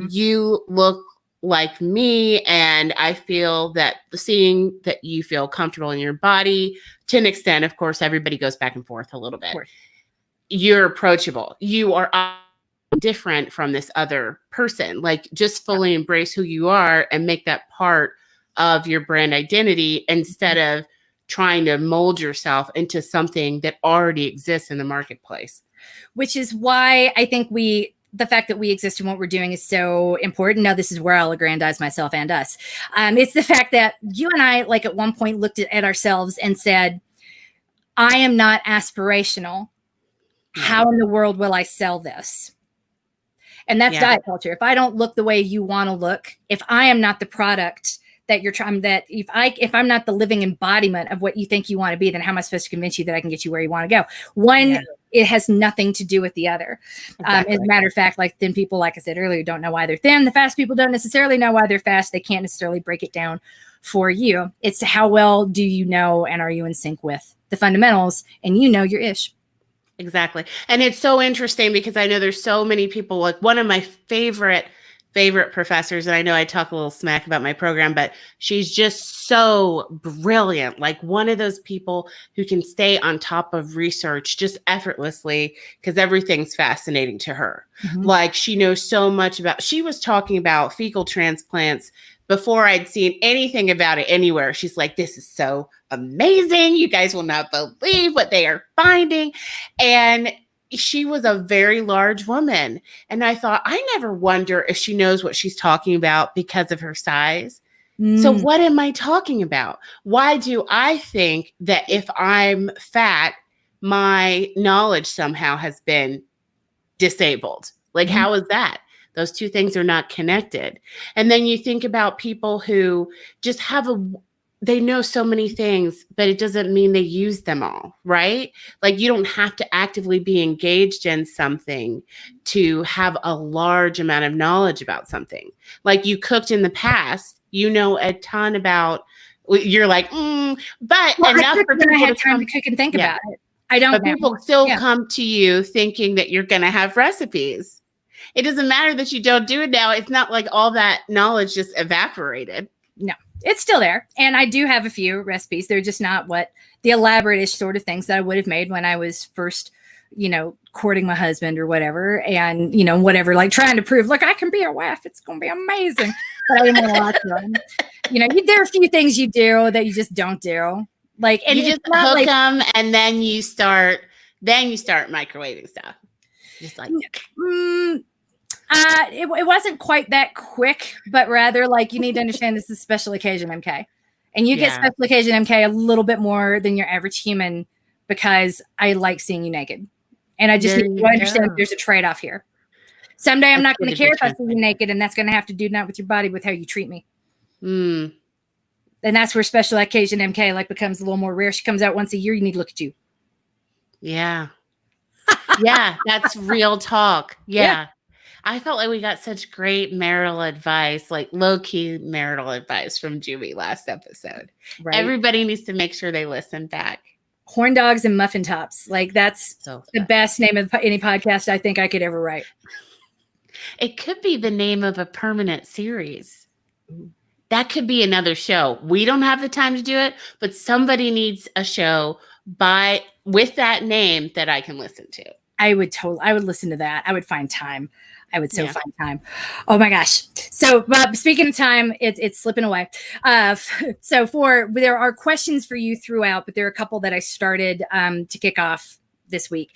you look like me. And I feel that seeing that you feel comfortable in your body to an extent, of course, everybody goes back and forth a little bit. You're approachable. You are different from this other person. Like just fully embrace who you are and make that part of your brand identity instead of trying to mold yourself into something that already exists in the marketplace. Which is why I think the fact that we exist and what we're doing is so important. Now, this is where I'll aggrandize myself and us. It's the fact that you and I, like at one point, looked at ourselves and said, I am not aspirational. How in the world will I sell this? And that's diet culture. If I don't look the way you want to look, if I am not the product that you're trying, that if I'm not the living embodiment of what you think you want to be, then how am I supposed to convince you that I can get you where you want to go? One, it has nothing to do with the other. Exactly. As a matter of fact, like thin people, like I said earlier, don't know why they're thin. The fast people don't necessarily know why they're fast. They can't necessarily break it down for you. It's how well do you know, and are you in sync with the fundamentals, and you know your ish. Exactly. And it's so interesting because I know there's so many people, like one of my favorite professors, and I know I talk a little smack about my program, but she's just so brilliant. Like one of those people who can stay on top of research just effortlessly because everything's fascinating to her. Mm-hmm. Like she knows so much about, she was talking about fecal transplants before I'd seen anything about it anywhere. She's like, this is so amazing. You guys will not believe what they are finding. And she was a very large woman. And I thought, I never wonder if she knows what she's talking about because of her size. So what am I talking about? Why do I think that if I'm fat, my knowledge somehow has been disabled? Like, how is that? Those two things are not connected. And then you think about people who just they know so many things, but it doesn't mean they use them all, right? Like you don't have to actively be engaged in something to have a large amount of knowledge about something. Like you cooked in the past, you know a ton about, you're like, but enough for people I had time to cook and think about it. I don't. But people still come to you thinking that you're going to have recipes. It doesn't matter that you don't do it now. It's not like all that knowledge just evaporated. No, it's still there. And I do have a few recipes. They're just not what the elaborate-ish sort of things that I would have made when I was first, courting my husband or whatever. And, whatever, like trying to prove, look, I can be a wife. It's going to be amazing. But I didn't want to watch them. There are a few things you do that you just don't do. Like, and you just hook them and then you start microwaving stuff. Just like, it wasn't quite that quick, but rather like you need to understand this is special occasion MK, and you get special occasion MK a little bit more than your average human because I like seeing you naked, and I just need to understand that there's a trade-off here. Someday I'm not going to care if I see you naked, and that's going to have to do not with your body, with how you treat me. And that's where special occasion MK like becomes a little more rare. She comes out once a year. You need to look at you. Yeah. Yeah, that's real talk. Yeah. I felt like we got such great marital advice, like low-key marital advice from Julie last episode. Right. Everybody needs to make sure they listen back. Horn dogs and muffin tops. Like that's the best name of any podcast I think I could ever write. It could be the name of a permanent series. That could be another show. We don't have the time to do it, but somebody needs a show with that name that I can listen to. I would listen to that. I would find time. I would find time. Oh my gosh. So speaking of time, it's slipping away. There are questions for you throughout, but there are a couple that I started to kick off this week.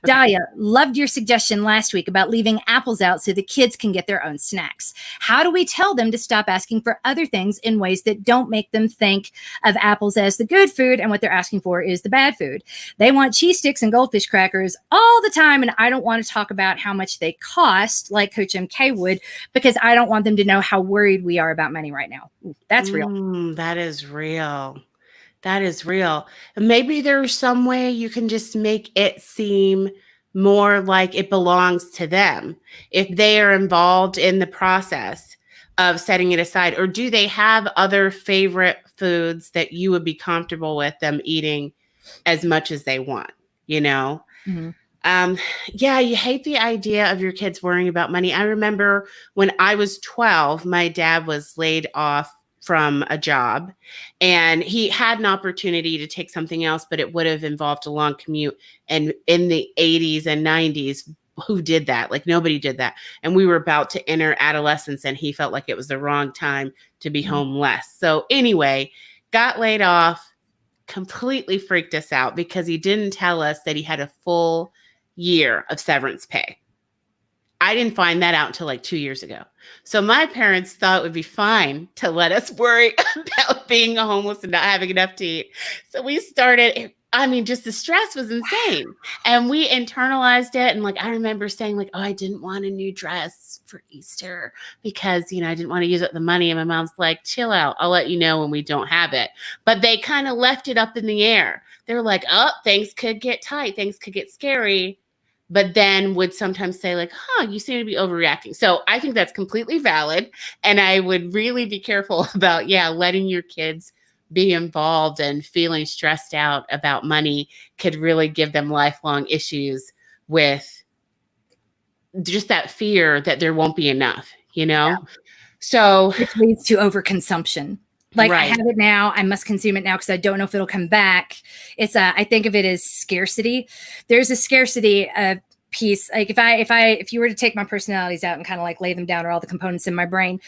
Okay. Dalia, loved your suggestion last week about leaving apples out so the kids can get their own snacks. How do we tell them to stop asking for other things in ways that don't make them think of apples as the good food and what they're asking for is the bad food? They want cheese sticks and goldfish crackers all the time, and I don't want to talk about how much they cost like Coach MK would, because I don't want them to know how worried we are about money right now. Ooh, that's real. That is real. That is real. Maybe there's some way you can just make it seem more like it belongs to them if they are involved in the process of setting it aside. Or do they have other favorite foods that you would be comfortable with them eating as much as they want, Mm-hmm. You hate the idea of your kids worrying about money. I remember when I was 12, my dad was laid off from a job, and he had an opportunity to take something else, but it would have involved a long commute. And in the 80s and 90s, who did that? Like nobody did that. And we were about to enter adolescence, and he felt like it was the wrong time to be home less. So anyway, got laid off, completely freaked us out because he didn't tell us that he had a full year of severance pay. I didn't find that out until like 2 years ago. So my parents thought it would be fine to let us worry about being homeless and not having enough to eat. So we started, I mean, just the stress was insane. And we internalized it. And like, I remember saying like, oh, I didn't want a new dress for Easter because, I didn't want to use up the money. And my mom's like, chill out. I'll let you know when we don't have it. But they kind of left it up in the air. They were like, oh, things could get tight. Things could get scary. But then would sometimes say like, you seem to be overreacting. So I think that's completely valid. And I would really be careful about, letting your kids be involved, and feeling stressed out about money could really give them lifelong issues with just that fear that there won't be enough, Yeah. So which leads to overconsumption. Like, right. I have it now, I must consume it now because I don't know if it'll come back. I think of it as scarcity. There's a scarcity piece. Like if you were to take my personalities out and kind of like lay them down, or all the components in my brain,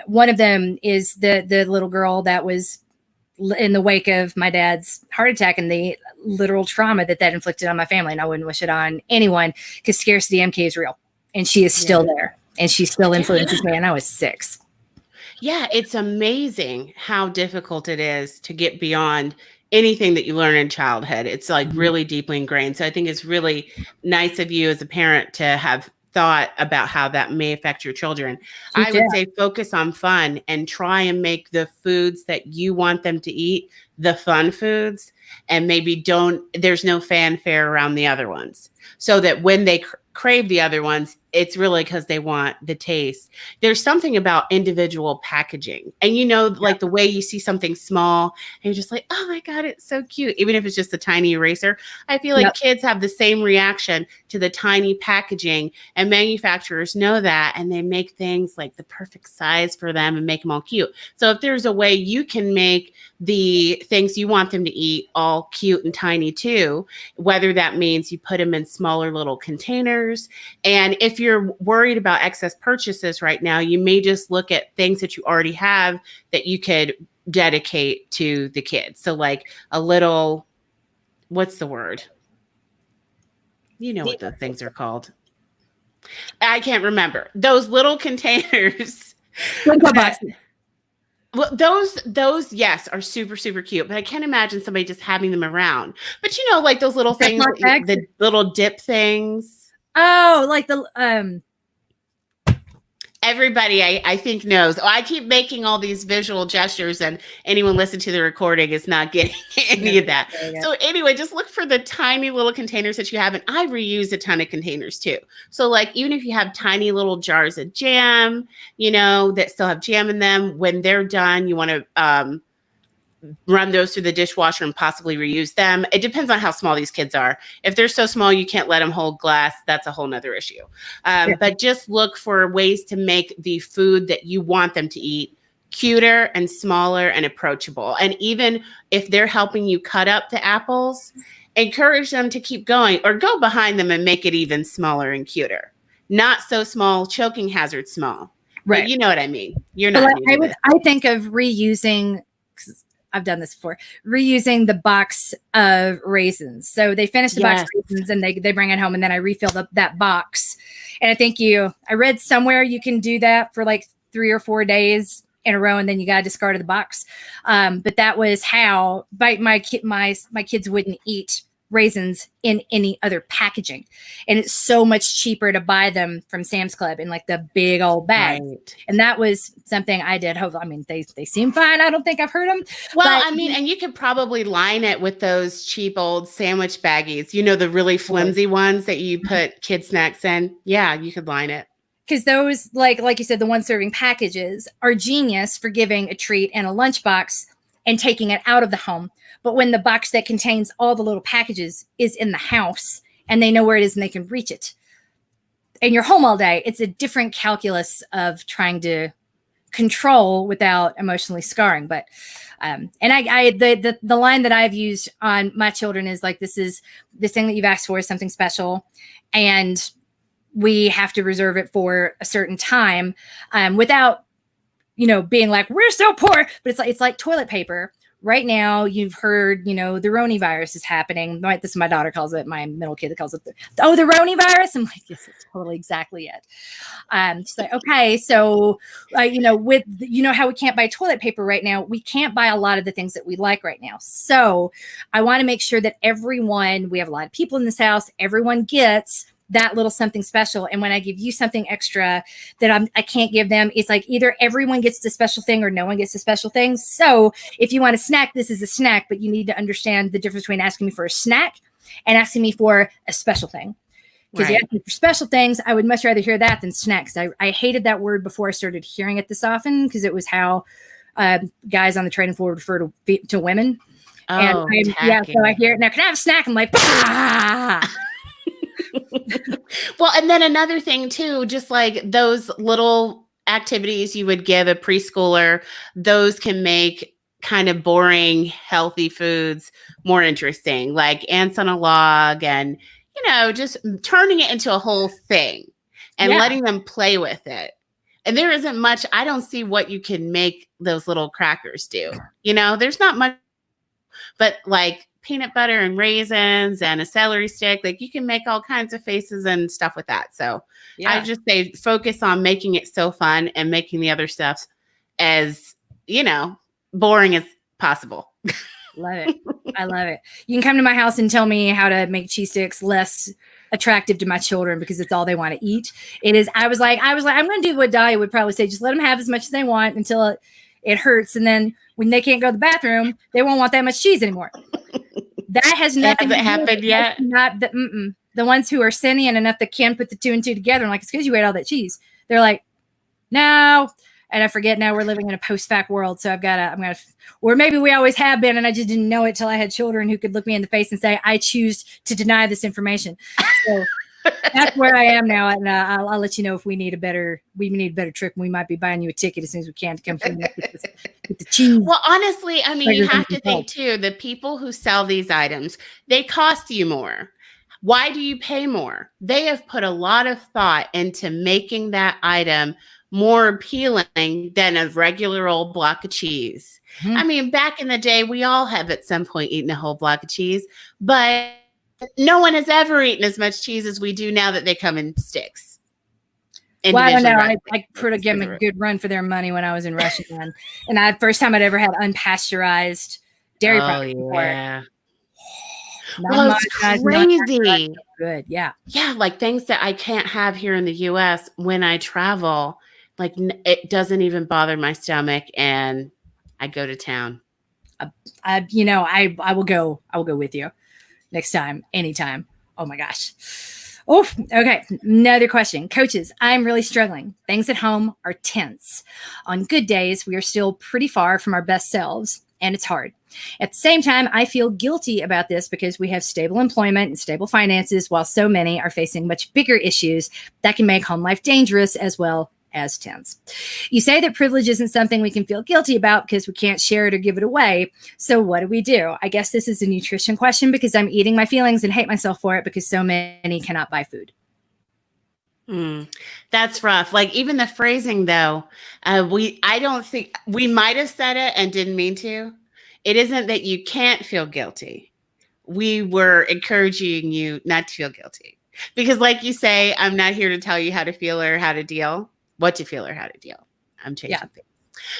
one of them is the little girl that was in the wake of my dad's heart attack and the literal trauma that inflicted on my family. And I wouldn't wish it on anyone, because scarcity MK is real, and she is still there, and she still influences me. And I was 6. Yeah, it's amazing how difficult it is to get beyond anything that you learn in childhood. It's like really deeply ingrained. So I think it's really nice of you as a parent to have thought about how that may affect your children. I would say focus on fun and try and make the foods that you want them to eat the fun foods, and maybe there's no fanfare around the other ones, so that when they crave the other ones, it's really because they want the taste. There's something about individual packaging, and like the way you see something small and you're just like, oh my God, it's so cute. Even if it's just a tiny eraser, I feel like kids have the same reaction to the tiny packaging, and manufacturers know that, and they make things like the perfect size for them and make them all cute. So if there's a way you can make the things you want them to eat all cute and tiny too, whether that means you put them in smaller little containers. And if you're worried about excess purchases right now, you may just look at things that you already have that you could dedicate to the kids. So like a little, what's the word? You know what the things are called. I can't remember. Those little containers. Well, those, yes, are super, super cute, but I can't imagine somebody just having them around. But like those little things, the little dip things. Oh, like the Everybody, I think, knows. I keep making all these visual gestures, and anyone listening to the recording is not getting any of that. So anyway, just look for the tiny little containers that you have. And I reuse a ton of containers too. So like, even if you have tiny little jars of jam, that still have jam in them, when they're done, you want to run those through the dishwasher and possibly reuse them. It depends on how small these kids are. If they're so small you can't let them hold glass, that's a whole nother issue. But just look for ways to make the food that you want them to eat cuter and smaller and approachable. And even if they're helping you cut up the apples, encourage them to keep going, or go behind them and make it even smaller and cuter. Not so small, choking hazard small. Right. But you know what I mean? You're not. I think of reusing, I've done this before, reusing the box of raisins. So they finish the box of raisins and they bring it home, and then I refill that box. And I think I read somewhere you can do that for like 3 or 4 days in a row, and then you got to discard the box. But that was how my kids wouldn't eat raisins in any other packaging, and it's so much cheaper to buy them from Sam's Club in like the big old bag. Right. And that was something I did. I mean, they seem fine. I don't think I've heard them. Well, I mean, and you could probably line it with those cheap old sandwich baggies, the really flimsy ones that you put kid snacks in. Yeah, you could line it. Because those, like you said, the one serving packages are genius for giving a treat and a lunchbox and taking it out of the home. But when the box that contains all the little packages is in the house and they know where it is and they can reach it, and you're home all day, it's a different calculus of trying to control without emotionally scarring. But and the line that I've used on my children is like, this thing that you've asked for is something special, and we have to reserve it for a certain time, without being like, we're so poor. But it's like toilet paper. right now you've heard, the Roni virus is happening. This my daughter calls it, my middle kid calls it, the Roni virus. I'm like, yes, it's totally exactly it. She's like, okay, so, with, how we can't buy toilet paper right now, we can't buy a lot of the things that we like right now. So I want to make sure that we have a lot of people in this house, everyone gets that little something special. And when I give you something extra that I can't give them, it's like either everyone gets the special thing or no one gets the special thing. So if you want a snack, this is a snack, but you need to understand the difference between asking me for a snack and asking me for a special thing. Because you ask me for special things, I would much rather hear that than snacks. I hated that word before I started hearing it this often, because it was how guys on the trading floor refer to women. Oh, so I hear it now. Can I have a snack? I'm like, bah! Well, and then another thing too, just like those little activities you would give a preschooler, those can make kind of boring, healthy foods more interesting, like ants on a log, and just turning it into a whole thing and letting them play with it. And there isn't much, I don't see what you can make those little crackers do. There's not much, but like peanut butter and raisins and a celery stick, like you can make all kinds of faces and stuff with that. So I just say focus on making it so fun and making the other stuff as, boring as possible. Love it. I love it. You can come to my house and tell me how to make cheese sticks less attractive to my children because it's all they want to eat. It is. I was like, I'm going to do what Dalia would probably say. Just let them have as much as they want until it hurts. And then when they can't go to the bathroom, they won't want that much cheese anymore. That has nothing. Hasn't happened yet. Not the ones who are sentient enough that can put the two and two together. I'm like, it's because you ate all that cheese. They're like, no. And I forget now we're living in a post-fact world. So I'm going to, or maybe we always have been, and I just didn't know it till I had children who could look me in the face and say, I choose to deny this information. So that's where I am now. And I'll let you know if we need a better trip. We might be buying you a ticket as soon as we can to come from with the cheese. Well, honestly, I mean, you have to think too, the people who sell these items, they cost you more. Why do you pay more? They have put a lot of thought into making that item more appealing than a regular old block of cheese. Mm-hmm. I mean, back in the day, we all have at some point eaten a whole block of cheese, but no one has ever eaten as much cheese as we do now that they come in sticks. Well, I don't know. I could have given them a good run for their money when I was in Russia. And first time I'd ever had unpasteurized dairy products. Yeah. It's crazy. Good. Yeah. Yeah. Like things that I can't have here in the US when I travel, like it doesn't even bother my stomach and I go to town. I will go with you next time, anytime. Oh my gosh. Oh, okay. Another question. Coaches, I'm really struggling. Things at home are tense. On good days, we are still pretty far from our best selves, and it's hard. At the same time, I feel guilty about this because we have stable employment and stable finances, while so many are facing much bigger issues that can make home life dangerous as well as tense. You say that privilege isn't something we can feel guilty about because we can't share it or give it away. So what do? I guess this is a nutrition question because I'm eating my feelings and hate myself for it because so many cannot buy food. That's rough. Like even the phrasing though, I don't think we might've said it and didn't mean to. It isn't that you can't feel guilty. We were encouraging you not to feel guilty because like you say, I'm not here to tell you how to feel or how to deal. What to feel or how to deal. I'm changing things.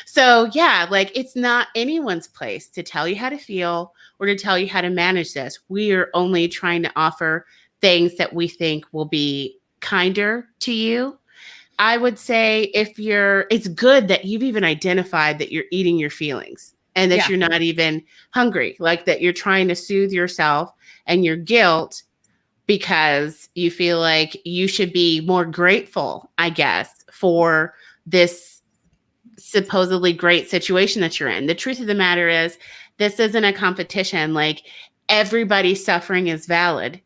So yeah, like it's not anyone's place to tell you how to feel or to tell you how to manage this. We are only trying to offer things that we think will be kinder to you. I would say it's good that you've even identified that you're eating your feelings and that you're not even hungry, like that you're trying to soothe yourself and your guilt because you feel like you should be more grateful, I guess, for this supposedly great situation that you're in. The truth of the matter is this isn't a competition. Like everybody's suffering is valid.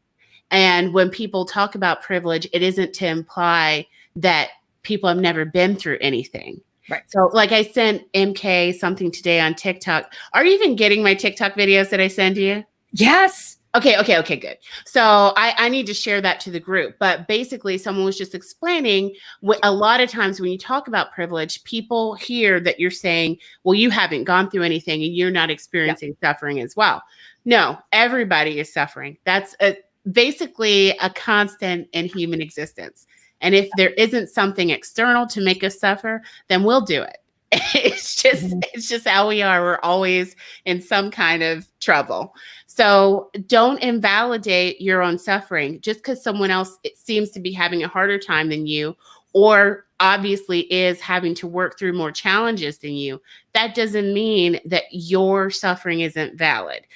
And when people talk about privilege, it isn't to imply that people have never been through anything. Right. So like I sent MK something today on TikTok. Are you even getting my TikTok videos that I send you? Yes. Okay, good. So I need to share that to the group. But basically, someone was just explaining a lot of times when you talk about privilege, people hear that you're saying, well, you haven't gone through anything and you're not experiencing suffering as well. No, everybody is suffering. That's basically a constant in human existence. And if there isn't something external to make us suffer, then we'll do it. It's just how we are. We're always in some kind of trouble. So don't invalidate your own suffering just because someone else it seems to be having a harder time than you, or obviously is having to work through more challenges than you. That doesn't mean that your suffering isn't valid.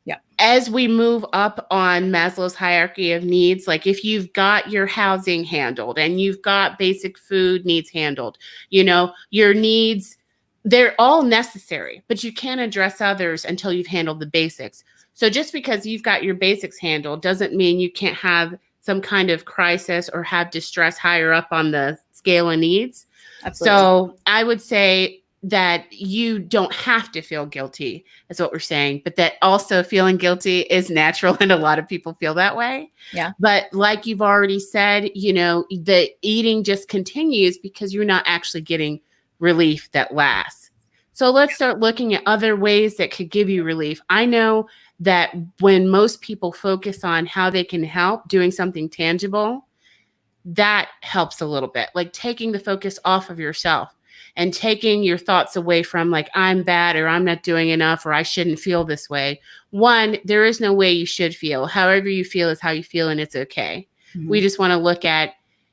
Yeah. As we move up on Maslow's hierarchy of needs, like if you've got your housing handled and you've got basic food needs handled, your needs, they're all necessary, but you can't address others until you've handled the basics. So just because you've got your basics handled doesn't mean you can't have some kind of crisis or have distress higher up on the scale of needs. Absolutely. So I would say that you don't have to feel guilty, is what we're saying, but that also feeling guilty is natural and a lot of people feel that way. Yeah. But like you've already said, the eating just continues because you're not actually getting relief that lasts. So let's start looking at other ways that could give you relief. I know that when most people focus on how they can help doing something tangible, that helps a little bit, like taking the focus off of yourself and taking your thoughts away from like, I'm bad or I'm not doing enough or I shouldn't feel this way. One, there is no way you should feel. However you feel is how you feel, and it's okay. Mm-hmm. We just want to look at,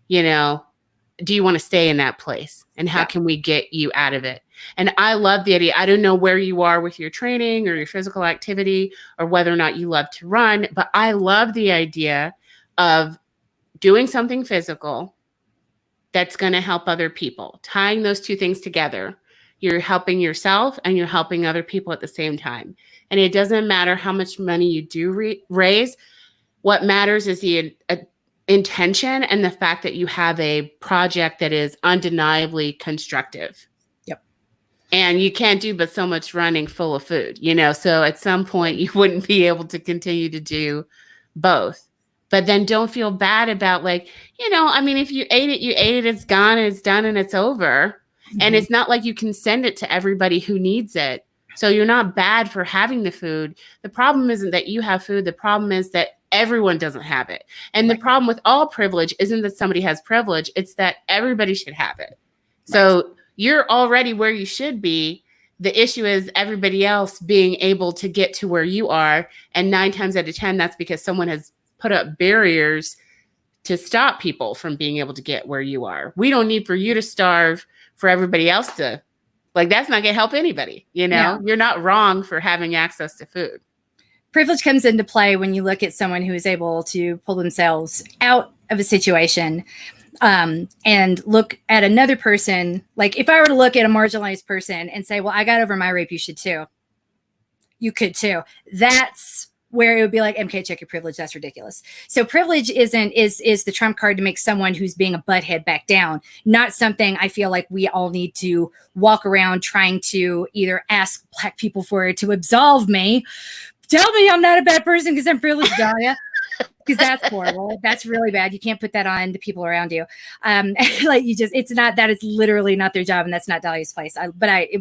do you want to stay in that place? And how can we get you out of it? And I love the idea. I don't know where you are with your training or your physical activity or whether or not you love to run, but I love the idea of doing something physical that's going to help other people. Tying those two things together, you're helping yourself and you're helping other people at the same time. And it doesn't matter how much money you do raise. What matters is the intention and the fact that you have a project that is undeniably constructive. Yep. And you can't do but so much running full of food, so at some point you wouldn't be able to continue to do both. But then don't feel bad about if you ate it, it's gone, and it's done, and it's over. Mm-hmm. And it's not like you can send it to everybody who needs it. So you're not bad for having the food. The problem isn't that you have food. The problem is that everyone doesn't have it. And the problem with all privilege isn't that somebody has privilege. It's that everybody should have it. So you're already where you should be. The issue is everybody else being able to get to where you are. And 9 times out of 10, that's because someone has put up barriers to stop people from being able to get where you are. We don't need for you to starve for everybody else to, that's not going to help anybody. No. You're not wrong for having access to food. Privilege comes into play when you look at someone who is able to pull themselves out of a situation and look at another person. Like if I were to look at a marginalized person and say, well, I got over my rape, you should too. You could too. That's where it would be like, MK, check your privilege. That's ridiculous. So privilege is the trump card to make someone who's being a butthead back down. Not something I feel like we all need to walk around trying to either ask Black people for it to absolve me. Tell me I'm not a bad person because I'm privileged, Dalia. Because that's horrible. That's really bad. You can't put that on the people around you. That is literally not their job, and that's not Dalia's place.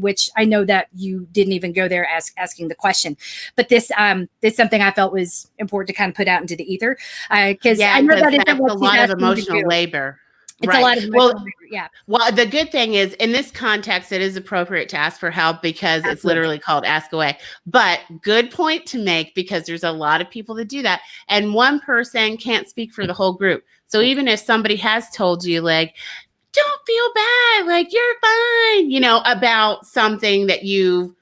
Which I know that you didn't even go there asking the question. But this is something I felt was important to kind of put out into the ether. Because I know that it's a lot of emotional labor. It's a lot of emotional labor. Yeah. Well, the good thing is in this context, it is appropriate to ask for help because It's literally called Ask Away. But good point to make because there's a lot of people that do that. And one person can't speak for the whole group. So even if somebody has told you don't feel bad, you're fine, about something that you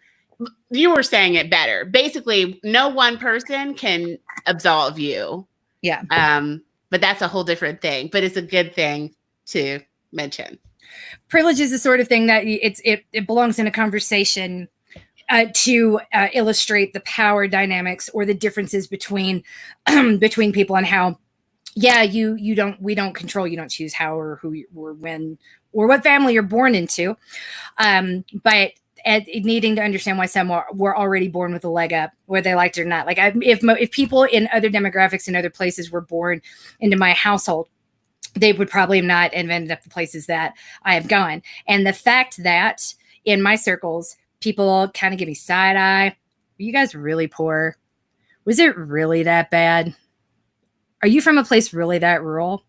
were saying it better. Basically, no one person can absolve you. Yeah. But that's a whole different thing. But it's a good thing to mention. Privilege is the sort of thing that it belongs in a conversation to illustrate the power dynamics or the differences between people and how we don't control, you don't choose how or who or when or what family you're born into, but needing to understand why some were already born with a leg up, whether they liked it or not. Like if people in other demographics in other places were born into my household, they would probably not have ended up the places that I have gone. And the fact that in my circles, people kind of give me side eye. Are you guys really poor? Was it really that bad? Are you from a place really that rural?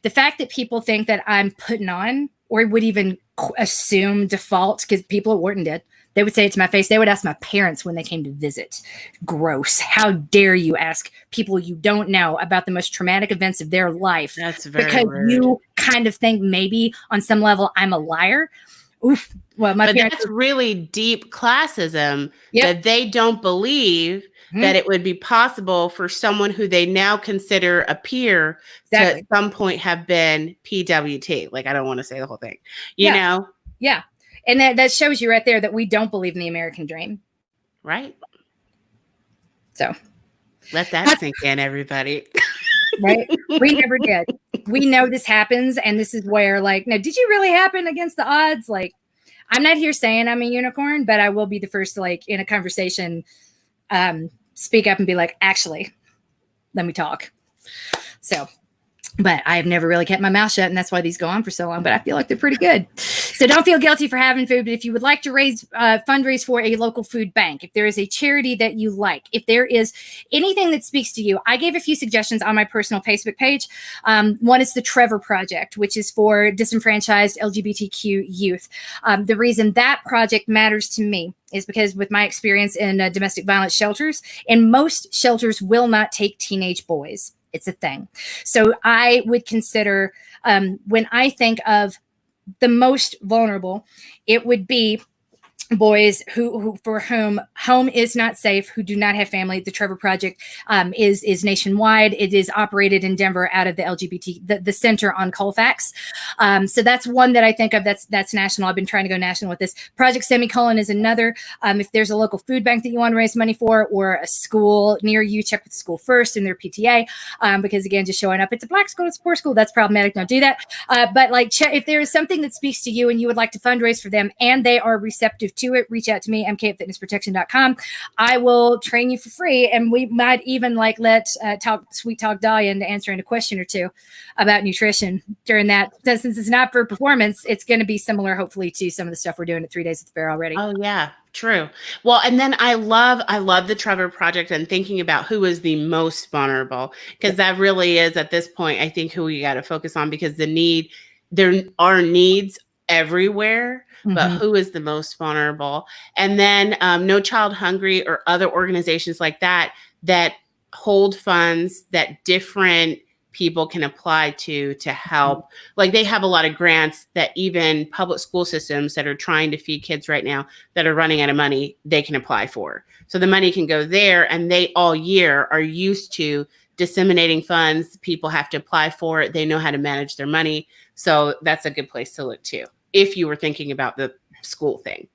The fact that people think that I'm putting on, or would even assume default, because people at Wharton did. They would say it to my face. They would ask my parents when they came to visit. Gross. How dare you ask people you don't know about the most traumatic events of their life? That's very because rude. You kind of think maybe on some level I'm a liar. Oof. Well, but that's really deep classism that they don't believe that it would be possible for someone who they now consider a peer to at some point have been PWT. Like, I don't want to say the whole thing, you know? Yeah. And that shows you right there that we don't believe in the American dream. Right. So let that sink in, everybody. Right? We never did. We know this happens. And this is where, like, now, did you really happen against the odds? Like, I'm not here saying I'm a unicorn, but I will be the first to, like, in a conversation, speak up and be like, actually, let me talk. So, but I have never really kept my mouth shut, and that's why these go on for so long, but I feel like they're pretty good. So don't feel guilty for having food, but if you would like to fundraise for a local food bank, if there is a charity that you like, if there is anything that speaks to you, I gave a few suggestions on my personal Facebook page. One is the Trevor Project, which is for disenfranchised LGBTQ youth. The reason that project matters to me is because with my experience in domestic violence shelters, and most shelters will not take teenage boys. It's a thing. So I would consider, when I think of the most vulnerable, it would be boys who for whom home is not safe, who do not have family. The Trevor Project is nationwide. It is operated in Denver out of the LGBT, the center on Colfax. So that's one that I think of that's national. I've been trying to go national with this. Project Semicolon is another. If there's a local food bank that you want to raise money for, or a school near you, check with the school first and their PTA, because again, just showing up, it's a black school, it's a poor school, that's problematic. Don't do that. But like, if there is something that speaks to you and you would like to fundraise for them and they are receptive to it, reach out to me, mk@fitnessprotection.com. I will train you for free, and we might even like let Sweet Talk Dalia into answering a question or two about nutrition during that. Since it's not for performance, it's going to be similar, hopefully, to some of the stuff we're doing at 3 Days at the Fair already. Oh yeah, true. Well, and then I love the Trevor Project and thinking about who is the most vulnerable, because that really is at this point, I think, who we got to focus on, because there are needs everywhere. But who is the most vulnerable? And then No Child Hungry or other organizations like that hold funds that different people can apply to help. Like, they have a lot of grants that even public school systems that are trying to feed kids right now that are running out of money, they can apply for. So the money can go there, and they all year are used to disseminating funds. People have to apply for it. They know how to manage their money. So that's a good place to look too, if you were thinking about the school thing.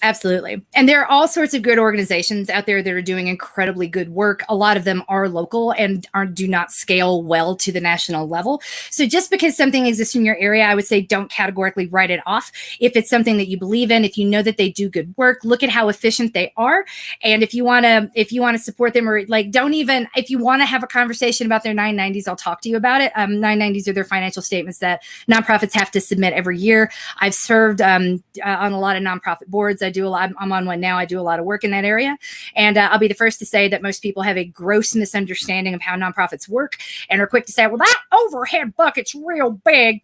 Absolutely. And there are all sorts of good organizations out there that are doing incredibly good work. A lot of them are local and do not scale well to the national level. So just because something exists in your area, I would say don't categorically write it off. If it's something that you believe in, if you know that they do good work, look at how efficient they are. And if you want to support them, or like, if you want to have a conversation about their 990s, I'll talk to you about it. 990s are their financial statements that nonprofits have to submit every year. I've served on a lot of nonprofit boards. I'm on one now. I do a lot of work in that area. And I'll be the first to say that most people have a gross misunderstanding of how nonprofits work and are quick to say, well, that overhead bucket's real big.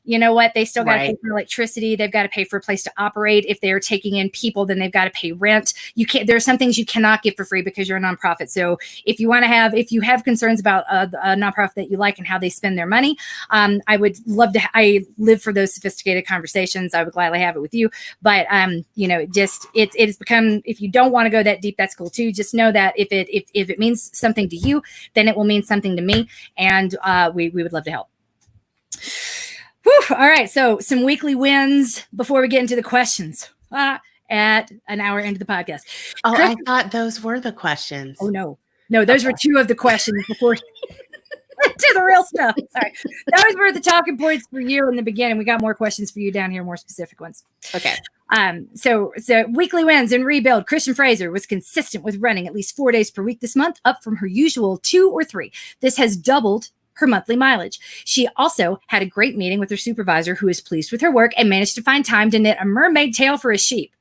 You know what? They still got to pay for electricity. They've got to pay for a place to operate. If they're taking in people, then they've got to pay rent. There are some things you cannot get for free because you're a nonprofit. So if you have concerns about a nonprofit that you like and how they spend their money, I would love to. I live for those sophisticated conversations. I would gladly have it with you. But it has become. If you don't want to go that deep, that's cool too. Just know that if it means something to you, then it will mean something to me, and we would love to help. Whew, all right, so some weekly wins before we get into the questions at an hour into the podcast. Oh, I thought those were the questions. Oh, no, those were two of the questions before to the real stuff. Sorry, those were the talking points for you in the beginning. We got more questions for you down here, more specific ones. Okay. So weekly wins and rebuild. Christian Fraser was consistent with running at least 4 days per week this month, up from her usual 2 or 3. This has doubled her monthly mileage. She also had a great meeting with her supervisor, who is pleased with her work and managed to find time to knit a mermaid tail for a sheep.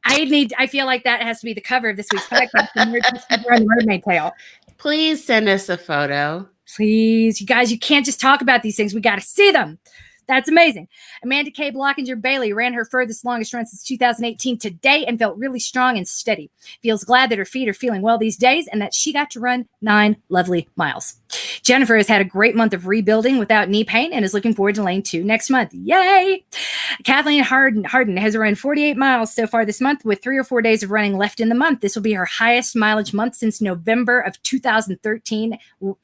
I feel like that has to be the cover of this week's podcast. The mermaid tail. Please send us a photo. Please, you guys, you can't just talk about these things. We got to see them. That's amazing. Amanda K. Blockinger Bailey ran her furthest, longest run since 2018 today and felt really strong and steady. Feels glad that her feet are feeling well these days and that she got to run 9 lovely miles. Jennifer has had a great month of rebuilding without knee pain and is looking forward to lane 2 next month. Yay! Kathleen Harden has run 48 miles so far this month with 3 or 4 days of running left in the month. This will be her highest mileage month since November of 2013,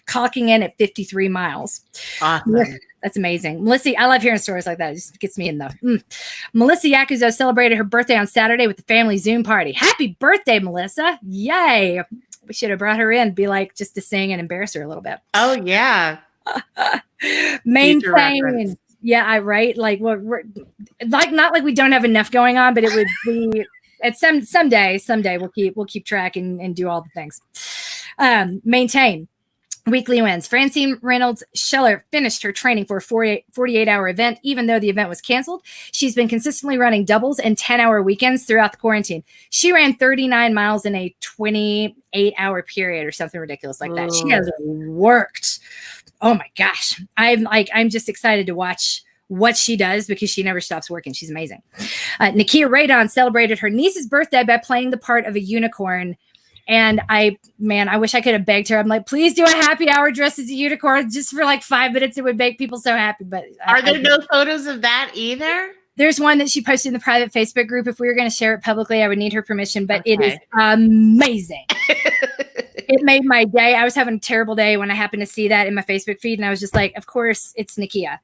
clocking in at 53 miles. Awesome. That's amazing. Melissa, I love hearing stories like that. It just gets me in the Melissa Yakuzo celebrated her birthday on Saturday with the family Zoom party. Happy birthday, Melissa. Yay. We should have brought her in, be like, just to sing and embarrass her a little bit. Oh, yeah. Maintain. Yeah, right. Like, well, like, not like we don't have enough going on, but it would be at someday we'll keep track and do all the things. Maintain. Weekly wins. Francine Reynolds Scheller finished her training for a 48-hour event, even though the event was canceled. She's been consistently running doubles and 10-hour weekends throughout the quarantine. She ran 39 miles in a 28-hour period or something ridiculous like that. She has worked. Oh my gosh. I'm just excited to watch what she does because she never stops working. She's amazing. Nakia Radon celebrated her niece's birthday by playing the part of a unicorn. And I wish I could have begged her. I'm like, please do a happy hour dressed as a unicorn just for like 5 minutes. It would make people so happy. But are there no photos of that either? There's one that she posted in the private Facebook group. If we were going to share it publicly, I would need her permission. But It is amazing. It made my day. I was having a terrible day when I happened to see that in my Facebook feed. And I was just like, of course, it's Nakia.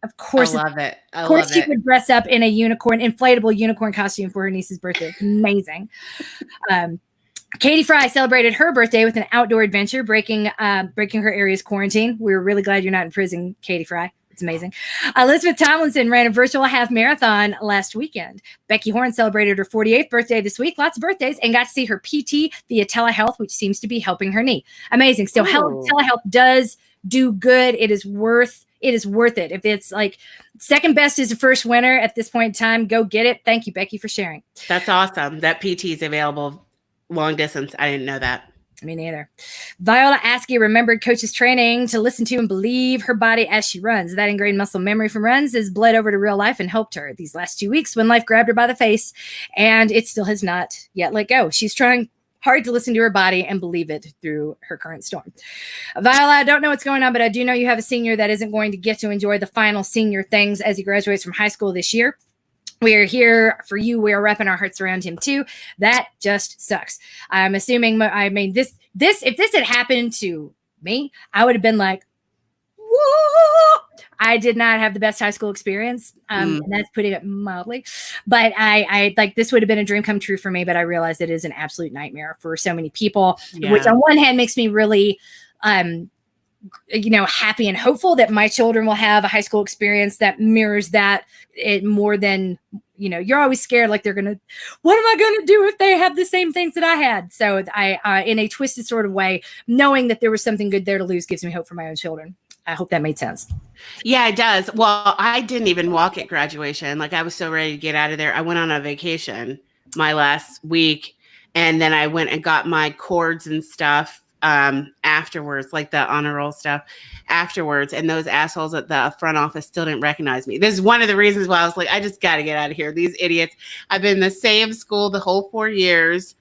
Of course. I love it. Of course, she would dress up in a inflatable unicorn costume for her niece's birthday. Amazing. Katie Fry celebrated her birthday with an outdoor adventure, breaking her area's quarantine. We were really glad you're not in prison, Katie Fry. It's amazing. Elizabeth Tomlinson ran a virtual half marathon last weekend. Becky Horn celebrated her 48th birthday this week. Lots of birthdays, and got to see her PT via telehealth, which seems to be helping her knee. Amazing. So telehealth does do good. It is worth it. If it's like second best is the first winner at this point in time, go get it. Thank you, Becky, for sharing. That's awesome. That PT is available long distance. I didn't know that. Me neither. Viola Askey remembered coach's training to listen to and believe her body as she runs. That ingrained muscle memory from runs has bled over to real life and helped her these last 2 weeks when life grabbed her by the face, and it still has not yet let go. She's trying hard to listen to her body and believe it through her current storm. Viola, I don't know what's going on, but I do know you have a senior that isn't going to get to enjoy the final senior things as he graduates from high school this year. We are here for you. We are wrapping our hearts around him too. That just sucks. I'm assuming, if this had happened to me, I would have been like, whoa. I did not have the best high school experience. And that's putting it mildly, but I like, this would have been a dream come true for me, but I realized it is an absolute nightmare for so many people, which on one hand makes me really, happy and hopeful that my children will have a high school experience that mirrors that it more than, you're always scared. Like what am I going to do if they have the same things that I had? So I, in a twisted sort of way, knowing that there was something good there to lose gives me hope for my own children. I hope that made sense. Yeah, it does. Well, I didn't even walk at graduation. Like I was so ready to get out of there. I went on a vacation my last week, and then I went and got my cords and stuff afterwards, like the honor roll stuff afterwards, and those assholes at the front office still didn't recognize me. This is one of the reasons why I was like, I just got to get out of here. These idiots. I've been in the same school the whole 4 years,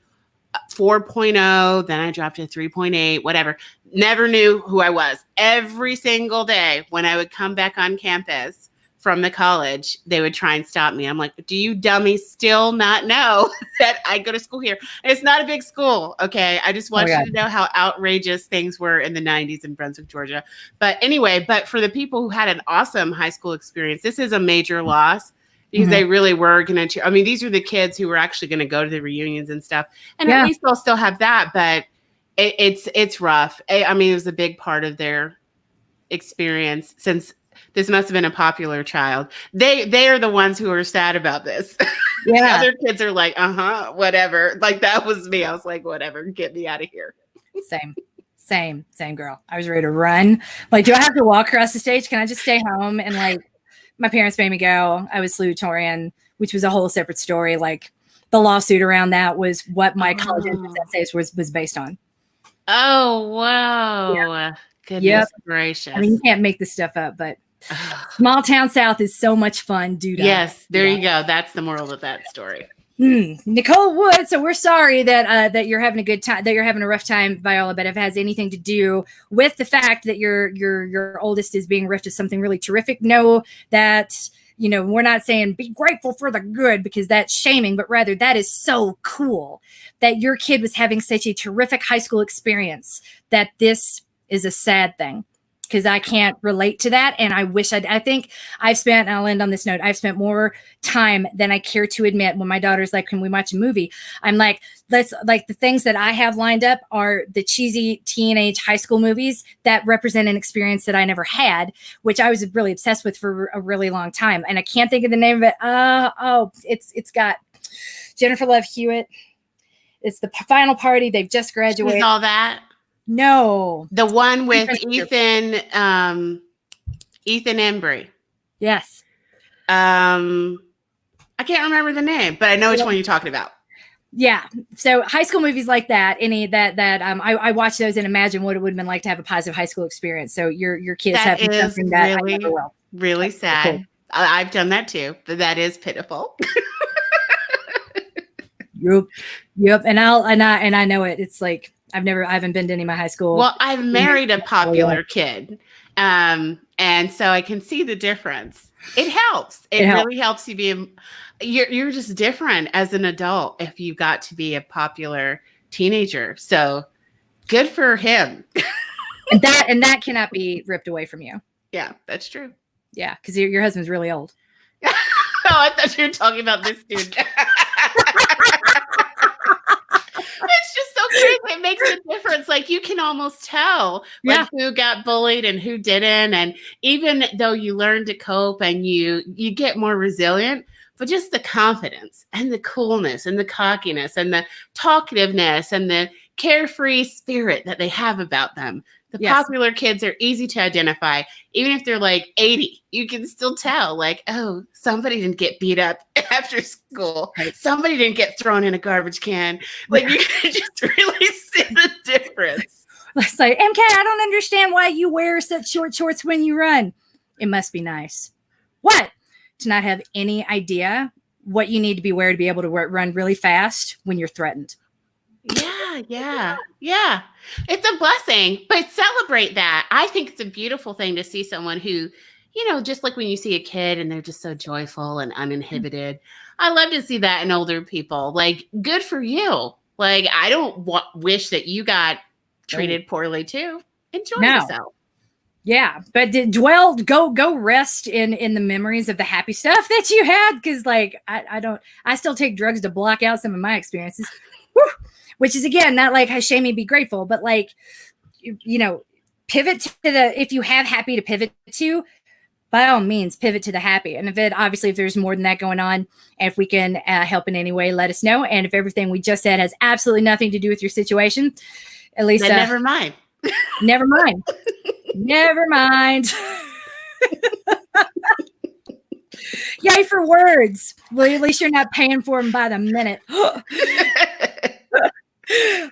4.0, then I dropped to 3.8, whatever. Never knew who I was. Every single day when I would come back on campus from the college, they would try and stop me. I'm like, do you dummies still not know that I go to school here? And it's not a big school, okay? I just want you to know how outrageous things were in the 90s in Brunswick, Georgia. But anyway, for the people who had an awesome high school experience, this is a major loss because they really were going to, these are the kids who were actually going to go to the reunions and stuff. And at least they'll still have that, but it's rough. It was a big part of their experience since This must have been a popular child. They are the ones who are sad about this. The Yeah. other kids are like, whatever. Like that was me. I was like, whatever, get me out of here. Same girl. I was ready to run. Like, do I have to walk across the stage? Can I just stay home? And like, my parents made me go. I was salutatorian, which was a whole separate story. Like, the lawsuit around that was what my college entrance essays was based on. Oh, wow. Yeah. Goodness gracious. I mean, you can't make this stuff up, but small town South is so much fun, dude. Yes, there you go. That's the moral of that story. Nicole Wood. So we're sorry that you're having a good time, that you're having a rough time, Viola. But if it has anything to do with the fact that your oldest is being riffed as something really terrific, know that, you know, we're not saying be grateful for the good because that's shaming, but rather that is so cool that your kid was having such a terrific high school experience, that this is a sad thing. Because I can't relate to that. And I wish I think I've spent, and I'll end on this note, I've spent more time than I care to admit when my daughter's like, can we watch a movie? I'm like, let's, like, the things that I have lined up are the cheesy teenage high school movies that represent an experience that I never had, which I was really obsessed with for a really long time. And I can't think of the name of it. It's got Jennifer Love Hewitt. It's The Final Party. They've just graduated. She's all that. No. The one with Ethan Embry. Yes. I can't remember the name, but I know which one you're talking about. Yeah. So high school movies like that, I watch those and imagine what it would have been like to have a positive high school experience. So your kids have something that really, I never will. Really sad. Cool. I've done that too, but that is pitiful. Yep. And I know it. It's like, I haven't been to any of my high school. Well, I've married a popular kid. And so I can see the difference. It helps. It really helps you you're just different as an adult if you got to be a popular teenager. So good for him. and that cannot be ripped away from you. Yeah, that's true. Yeah. Cause your husband's really old. Oh, I thought you were talking about this dude. It's just so crazy. It makes a difference. Like you can almost tell like who got bullied and who didn't. And even though you learn to cope and you get more resilient, but just the confidence and the coolness and the cockiness and the talkativeness and the carefree spirit that they have about them. The popular kids are easy to identify. Even if they're like 80, you can still tell like, oh, somebody didn't get beat up after school. Right. Somebody didn't get thrown in a garbage can. Like you can just really see the difference. It's like, MK, I don't understand why you wear such short shorts when you run. It must be nice. What? To not have any idea what you need to be wearing to be able to run really fast when you're threatened. Yeah. It's a blessing, but celebrate that. I think it's a beautiful thing to see someone who, you know, just like when you see a kid and they're just so joyful and uninhibited. I love to see that in older people. Like, good for you. Like, I don't wish that you got treated poorly too. Enjoy yourself. Yeah, but go rest in the memories of the happy stuff that you had. Because like, I still take drugs to block out some of my experiences. Which is, again, not like how shame me, be grateful, but like, you know, pivot to if you have happy to pivot to, by all means, pivot to the happy. And if there's more than that going on, and if we can help in any way, let us know. And if everything we just said has absolutely nothing to do with your situation, at least then never mind. Never mind. Never mind. Yay for words. Well, at least you're not paying for them by the minute.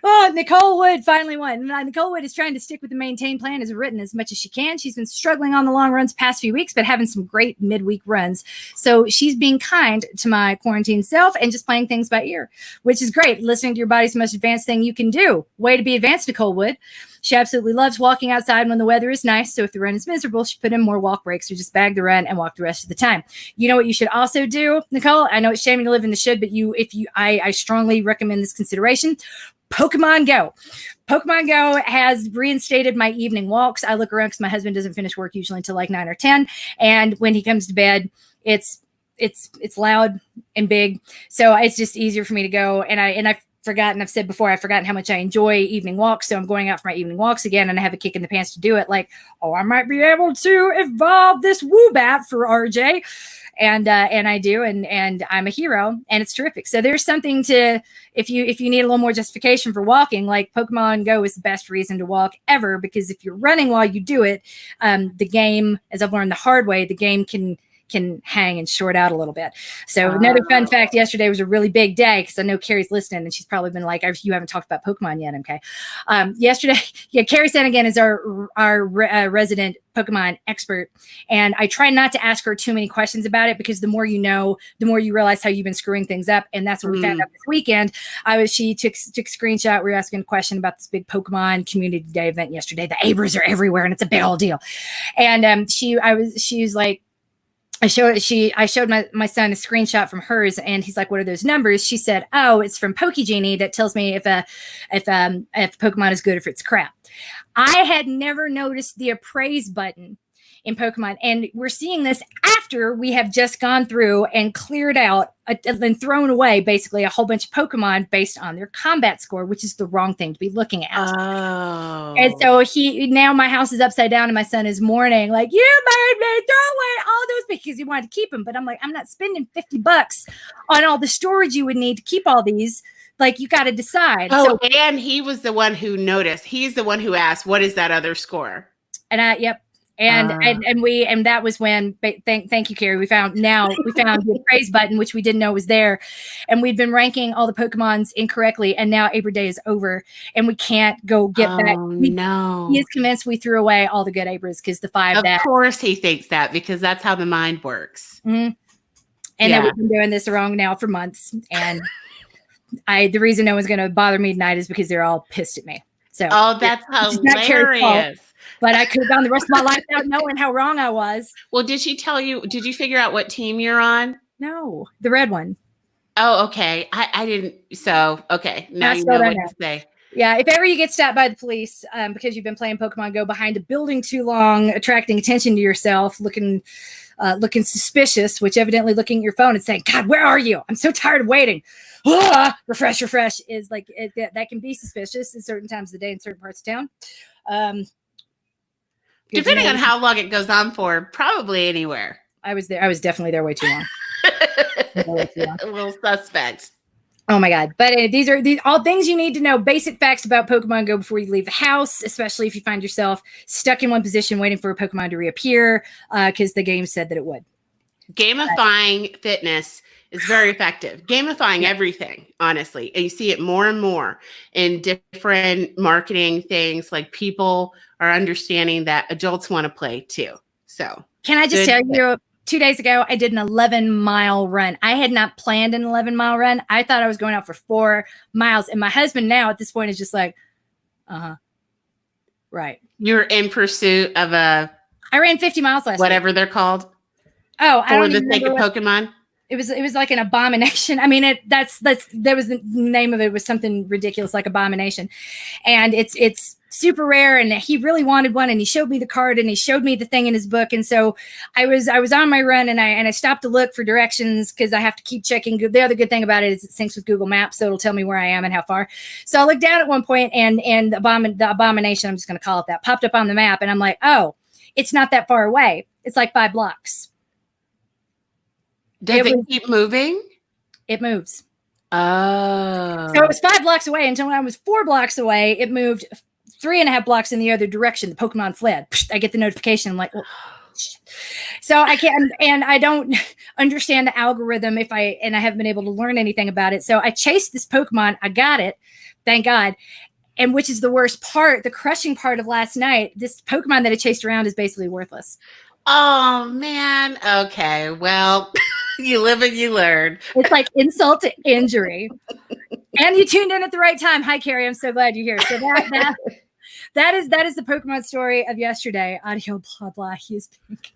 Oh, Nicole Wood finally won. Nicole Wood is trying to stick with the maintain plan as written as much as she can. She's been struggling on the long runs past few weeks, but having some great midweek runs. So she's being kind to my quarantine self and just playing things by ear, which is great. Listening to your body's the most advanced thing you can do. Way to be advanced, Nicole Wood. She absolutely loves walking outside when the weather is nice. So if the run is miserable, she put in more walk breaks or just bag the run and walk the rest of the time. You know what you should also do, Nicole? I know it's shaming to live in the should, but I strongly recommend this consideration. Pokemon Go. Pokemon Go has reinstated my evening walks. I look around because my husband doesn't finish work usually until like 9 or 10. And when he comes to bed, it's loud and big. So it's just easier for me to go. And I forgotten, I've said before, I've forgotten how much I enjoy evening walks. So I'm going out for my evening walks again, and I have a kick in the pants to do it. Like, oh, I might be able to evolve this Woobat for RJ. And I do, and I'm a hero, and it's terrific. So there's something to, if you need a little more justification for walking, like Pokemon Go is the best reason to walk ever, because if you're running while you do it, the game, as I've learned the hard way, the game can hang and short out a little bit. So another fun fact, yesterday was a really big day, because I know Carrie's listening and she's probably been like, you haven't talked about Pokemon yet, MK. Yesterday, Carrie Sanigan is our resident Pokemon expert, and I try not to ask her too many questions about it, because the more you know, the more you realize how you've been screwing things up. And that's what we found out this weekend. She took a screenshot. We were asking a question about this big Pokemon community day event yesterday. The Abras are everywhere and it's a big old deal. And she was like, I showed my son a screenshot from hers, and he's like, "What are those numbers?" She said, "Oh, it's from Pokegenie that tells me if Pokemon is good or if it's crap." I had never noticed the appraise button in Pokemon, and we're seeing this after we have just gone through and cleared out and thrown away basically a whole bunch of Pokemon based on their combat score, which is the wrong thing to be looking at. Oh. And so now my house is upside down, and my son is mourning, like, "You made me throw away all those," because he wanted to keep them. But I'm like, I'm not spending $50 on all the storage you would need to keep all these. Like, you got to decide. Oh, so, and he was the one who noticed. He's the one who asked, "What is that other score?" And yep. And that was when, thank you, Carrie. We found the praise button, which we didn't know was there. And we'd been ranking all the Pokemons incorrectly. And now Abra Day is over, and we can't go get back. No. He is convinced we threw away all the good Abras, because the 5 Of course he thinks that, because that's how the mind works. Mm-hmm. And then we've been doing this wrong now for months. And the reason no one's going to bother me tonight is because they're all pissed at me. So, that's hilarious. But I could have gone the rest of my life without knowing how wrong I was. Well, did she tell you? Did you figure out what team you're on? No, the red one. Oh, okay. I didn't. So, okay. Now you know what to say. Yeah, if ever you get stopped by the police because you've been playing Pokemon Go behind a building too long, attracting attention to yourself, looking suspicious, which evidently looking at your phone and saying, "God, where are you? I'm so tired of waiting." Refresh is like that can be suspicious at certain times of the day in certain parts of town. Depending on how long it goes on for, probably anywhere. I was there. I was definitely there way too long. A little suspect. Oh my God. But these are all things you need to know. Basic facts about Pokemon Go before you leave the house, especially if you find yourself stuck in one position waiting for a Pokemon to reappear, because the game said that it would. Gamifying fitness is very effective. Gamifying everything, honestly. And you see it more and more in different marketing things. Like, people are understanding that adults want to play too. So can I just tell you, 2 days ago, I did an 11-mile run. I had not planned an 11-mile run. I thought I was going out for 4 miles. And my husband now at this point is just like, right. You're in pursuit of I ran 50 miles last whatever week. They're called. Oh, I don't For the sake of Pokemon. It was like an abomination. I mean, that was the name of it, was something ridiculous like Abomination. And it's super rare, and he really wanted one, and he showed me the card, and he showed me the thing in his book. And so I was on my run, and I stopped to look for directions, because I have to keep checking. The other good thing about it is it syncs with Google Maps, so it'll tell me where I am and how far. So I looked down at one point, and the Abomination, I'm just going to call it that, popped up on the map, and I'm like, oh, it's not that far away. It's like 5 blocks. Does it keep moving? It moves. Oh. So it was 5 blocks away until when I was 4 blocks away, it moved 3.5 blocks in the other direction. The Pokemon fled. I get the notification. I'm like, well, so I can't, and I don't understand the algorithm I haven't been able to learn anything about it. So I chased this Pokemon. I got it. Thank God. And which is the worst part, the crushing part of last night, this Pokemon that I chased around is basically worthless. Oh, man. Okay. Well, you live and you learn. It's like insult to injury. And you tuned in at the right time. Hi, Carrie. I'm so glad you're here. So that is the Pokemon story of yesterday. Audio blah blah. He's pink.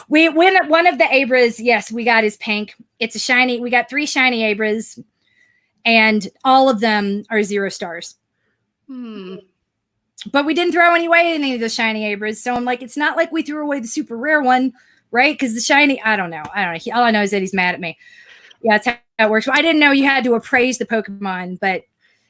We win one of the Abras. Yes, we got his pink. It's a shiny. We got 3 shiny Abras, and all of them are 0 stars. But we didn't throw away any of the shiny Abras. So I'm like, it's not like we threw away the super rare one, right? Because the shiny, I don't know. All I know is that he's mad at me. Yeah, that's how that works. I didn't know you had to appraise the Pokemon, but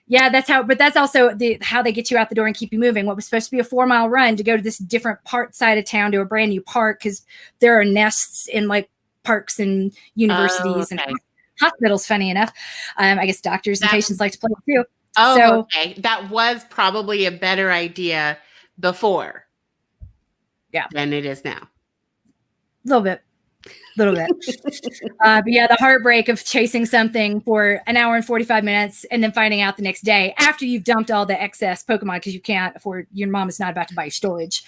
yeah, that's also how they get you out the door and keep you moving. What was supposed to be a 4-mile run to go to this different side of town to a brand new park, because there are nests in like parks and universities and hospitals, funny enough. I guess doctors and patients like to play too. Oh, so, okay. That was probably a better idea before. Yeah. Than it is now. A little bit. But yeah, the heartbreak of chasing something for an hour and 45 minutes and then finding out the next day after you've dumped all the excess Pokemon because you can't afford, your mom is not about to buy your storage,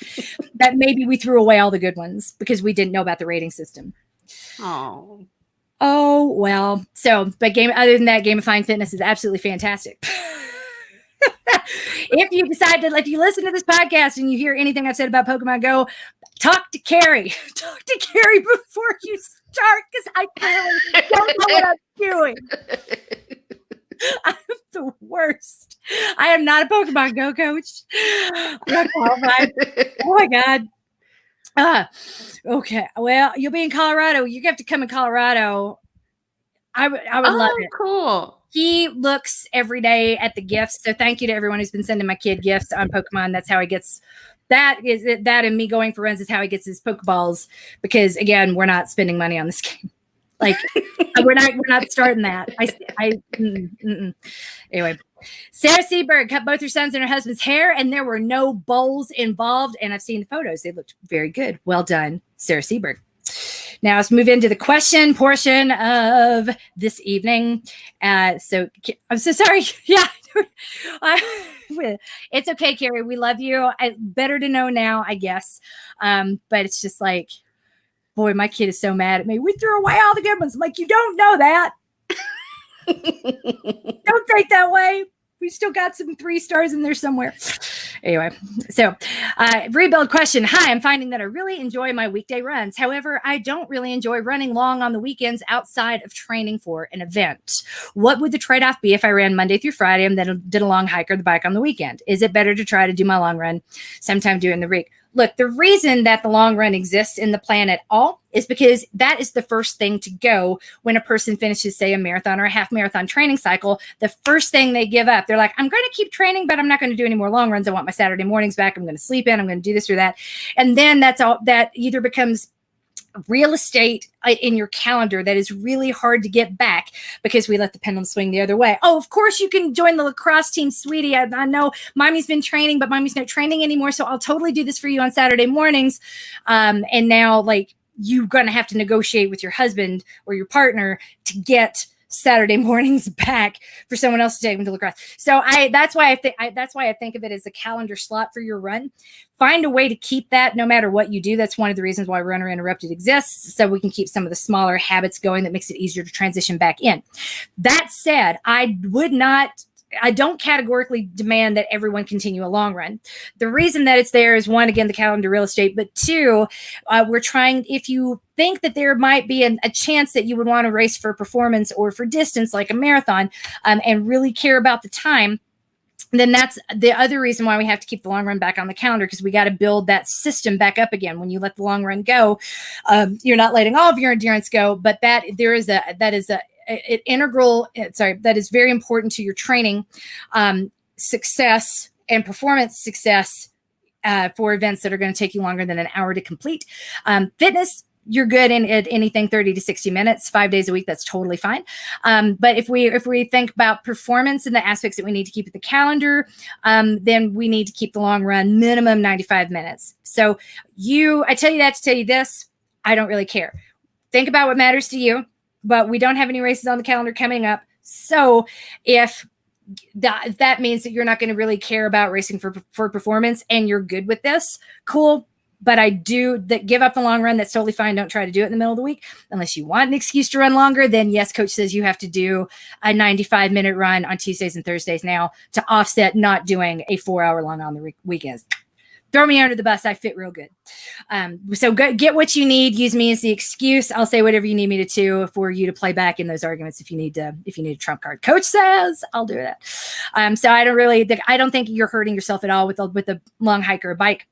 that maybe we threw away all the good ones because we didn't know about the rating system. Oh, well. So, but other than that, gamifying fitness is absolutely fantastic. If you decide to, if you listen to this podcast and you hear anything I've said about Pokemon Go, talk to Carrie. Talk to Carrie before you start, because I clearly don't know what I'm doing. I'm the worst. I am not a Pokemon Go coach. I'm not qualified. Oh my God. Okay. Well, you'll be in Colorado. You have to come in Colorado. I would love it. Cool. He looks every day at the gifts. So thank you to everyone who's been sending my kid gifts on Pokemon. That's how he gets that and me going for runs is how he gets his Pokeballs, because again, we're not spending money on this game. Like we're not starting that. Anyway, Sarah Seberg cut both her sons and her husband's hair, and there were no bowls involved. And I've seen the photos. They looked very good. Well done, Sarah Seberg. Now let's move into the question portion of this evening. So I'm so sorry. Yeah. It's okay, Carrie. We love you. Better to know now, I guess. But it's just like, boy, my kid is so mad at me. We threw away all the good ones. I'm like, you don't know that. Don't think that way. We still got some 3 stars in there somewhere. Anyway, so rebuild question. Hi, I'm finding that I really enjoy my weekday runs. However, I don't really enjoy running long on the weekends outside of training for an event. What would the trade-off be if I ran Monday through Friday and then did a long hike or the bike on the weekend? Is it better to try to do my long run sometime during the week? Look, the reason that the long run exists in the plan at all is because that is the first thing to go when a person finishes, say, a marathon or a half marathon training cycle. The first thing they give up, they're like, I'm going to keep training, but I'm not going to do any more long runs. I want my Saturday mornings back. I'm going to sleep in. I'm going to do this or that. And then that's all that either becomes real estate in your calendar that is really hard to get back because we let the pendulum swing the other way. Oh, of course you can join the lacrosse team, sweetie. I know mommy's been training, but mommy's not training anymore. So I'll totally do this for you on Saturday mornings. And now like you're going to have to negotiate with your husband or your partner to get Saturday mornings back for someone else to take them to lacrosse. So that's why I think of it as a calendar slot for your run. Find a way to keep that no matter what you do. That's one of the reasons why Runner Interrupted exists, so we can keep some of the smaller habits going that makes it easier to transition back in. That said, I don't categorically demand that everyone continue a long run. The reason that it's there is, one, again, the calendar real estate, but 2, we're trying, if you think that there might be a chance that you would want to race for performance or for distance, like a marathon, and really care about the time, then that's the other reason why we have to keep the long run back on the calendar, because we got to build that system back up again. When you let the long run go, you're not letting all of your endurance go, but that is very important to your training success and performance success for events that are going to take you longer than an hour to complete. Fitness, you're good in at anything 30 to 60 minutes, 5 days a week. That's totally fine. But if we think about performance and the aspects that we need to keep at the calendar, then we need to keep the long run minimum 95 minutes. So I tell you that to tell you this, I don't really care. Think about what matters to you, but we don't have any races on the calendar coming up. So if that means that you're not going to really care about racing for performance and you're good with this, cool. But I do that. Give up the long run. That's totally fine. Don't try to do it in the middle of the week unless you want an excuse to run longer. Then yes, coach says you have to do a 95-minute run on Tuesdays and Thursdays now to offset not doing a 4-hour long on the weekends. Throw me under the bus. I fit real good. So get what you need. Use me as the excuse. I'll say whatever you need me to do for you to play back in those arguments. If you need a trump card, coach says I'll do that. So I don't think you're hurting yourself at all with a long hike or a bike.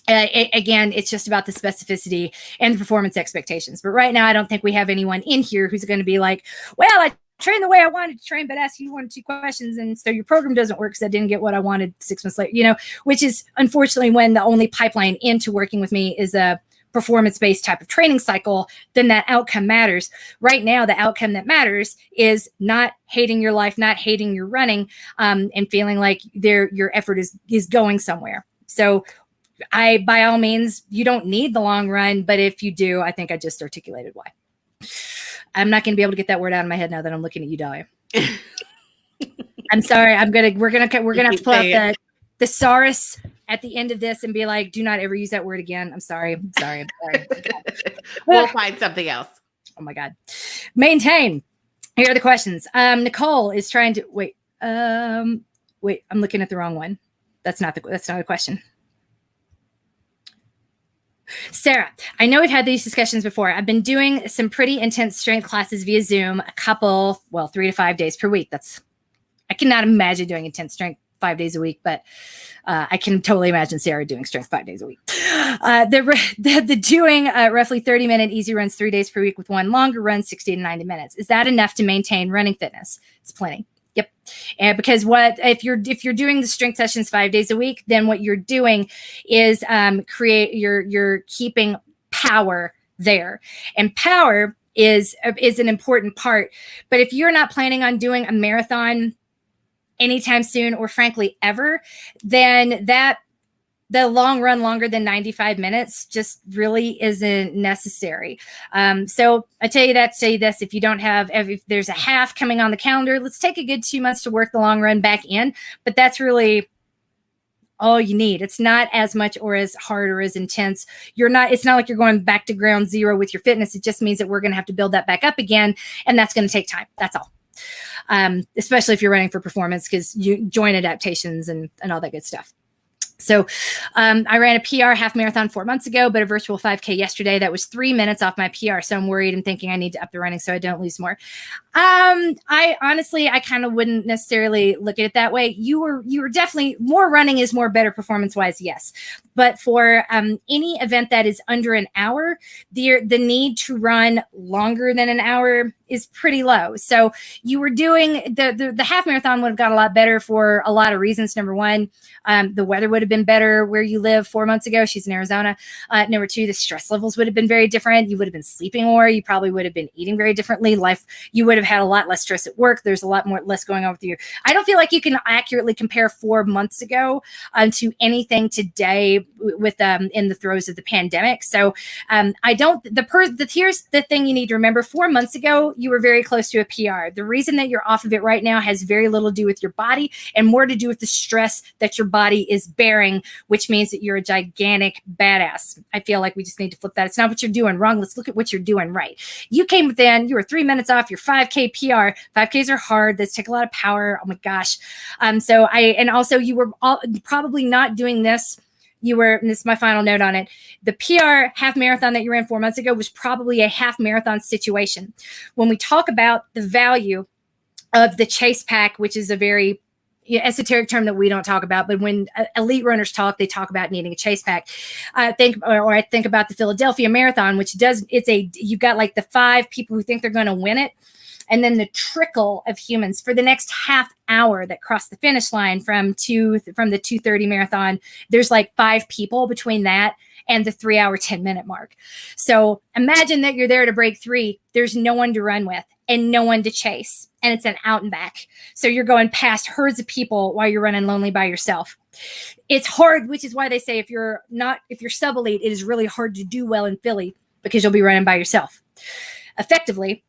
Again, it's just about the specificity and the performance expectations. But right now, I don't think we have anyone in here who's going to be like, well, I train the way I wanted to train, but ask you 1 or 2 questions. And so your program doesn't work because I didn't get what I wanted 6 months later, which is unfortunately when the only pipeline into working with me is a performance-based type of training cycle, then that outcome matters. Right now, the outcome that matters is not hating your life, not hating your running, and feeling like your effort is going somewhere. So by all means, you don't need the long run, but if you do, I think I just articulated why. I'm not going to be able to get that word out of my head now that I'm looking at you, Dalia. I'm sorry. We're gonna have to pull out the thesaurus at the end of this and be like, do not ever use that word again. I'm sorry. We'll find something else. Oh my God. Maintain. Here are the questions. Nicole is trying to wait. I'm looking at the wrong one. That's not a question. Sarah, I know we've had these discussions before. I've been doing some pretty intense strength classes via Zoom, 3 to 5 days per week. I cannot imagine doing intense strength 5 days a week, but I can totally imagine Sarah doing strength 5 days a week. The doing roughly 30-minute easy runs 3 days per week with 1 longer run, 60 to 90 minutes. Is that enough to maintain running fitness? It's plenty. Yep. And because if you're doing the strength sessions 5 days a week, then what you're doing is you're keeping power there, and power is an important part. But if you're not planning on doing a marathon anytime soon, or frankly ever, then the long run longer than 95 minutes just really isn't necessary. So I tell you that, say this, if there's a half coming on the calendar, let's take a good 2 months to work the long run back in, but that's really all you need. It's not as much or as hard or as intense. It's not like you're going back to ground zero with your fitness. It just means that we're going to have to build that back up again. And that's going to take time. That's all. Especially if you're running for performance, because you joint adaptations and all that good stuff. So I ran a PR half marathon 4 months ago, but a virtual 5K yesterday. That was 3 minutes off my PR. So I'm worried and thinking I need to up the running so I don't lose more. I honestly kind of wouldn't necessarily look at it that way. You were definitely more running is more better performance wise. Yes. But for any event that is under an hour, the need to run longer than an hour is pretty low. So you were doing the half marathon would have got a lot better for a lot of reasons. Number one, the weather would have been better where you live 4 months ago. She's in Arizona. Number two, the stress levels would have been very different. You would have been sleeping more. You probably would have been eating very differently. You would have had a lot less stress at work. There's a lot less going on with you. I don't feel like you can accurately compare 4 months ago to anything today with in the throes of the pandemic. So here's the thing you need to remember. 4 months ago, you were very close to a PR. The reason that you're off of it right now has very little to do with your body and more to do with the stress that your body is bearing, which means that you're a gigantic badass. I feel like we just need to flip that. It's not what you're doing wrong. Let's look at what you're doing right. You came within, you were 3 minutes off your 5K PR. 5Ks are hard. They take a lot of power. Oh my gosh. Also you were probably not doing this. And this is my final note on it. The PR half marathon that you ran 4 months ago was probably a half marathon situation. When we talk about the value of the chase pack, which is a very esoteric term that we don't talk about, but when elite runners talk, they talk about needing a chase pack. I think about the Philadelphia Marathon, which you've got like the 5 people who think they're going to win it. And then the trickle of humans for the next half hour that cross the finish line from the 2:30 marathon, there's like 5 people between that and the 3 hour, 10 minute mark. So imagine that you're there to break 3. There's no one to run with and no one to chase. And it's an out and back. So you're going past herds of people while you're running lonely by yourself. It's hard, which is why they say if you're sub elite, it is really hard to do well in Philly because you'll be running by yourself. Effectively,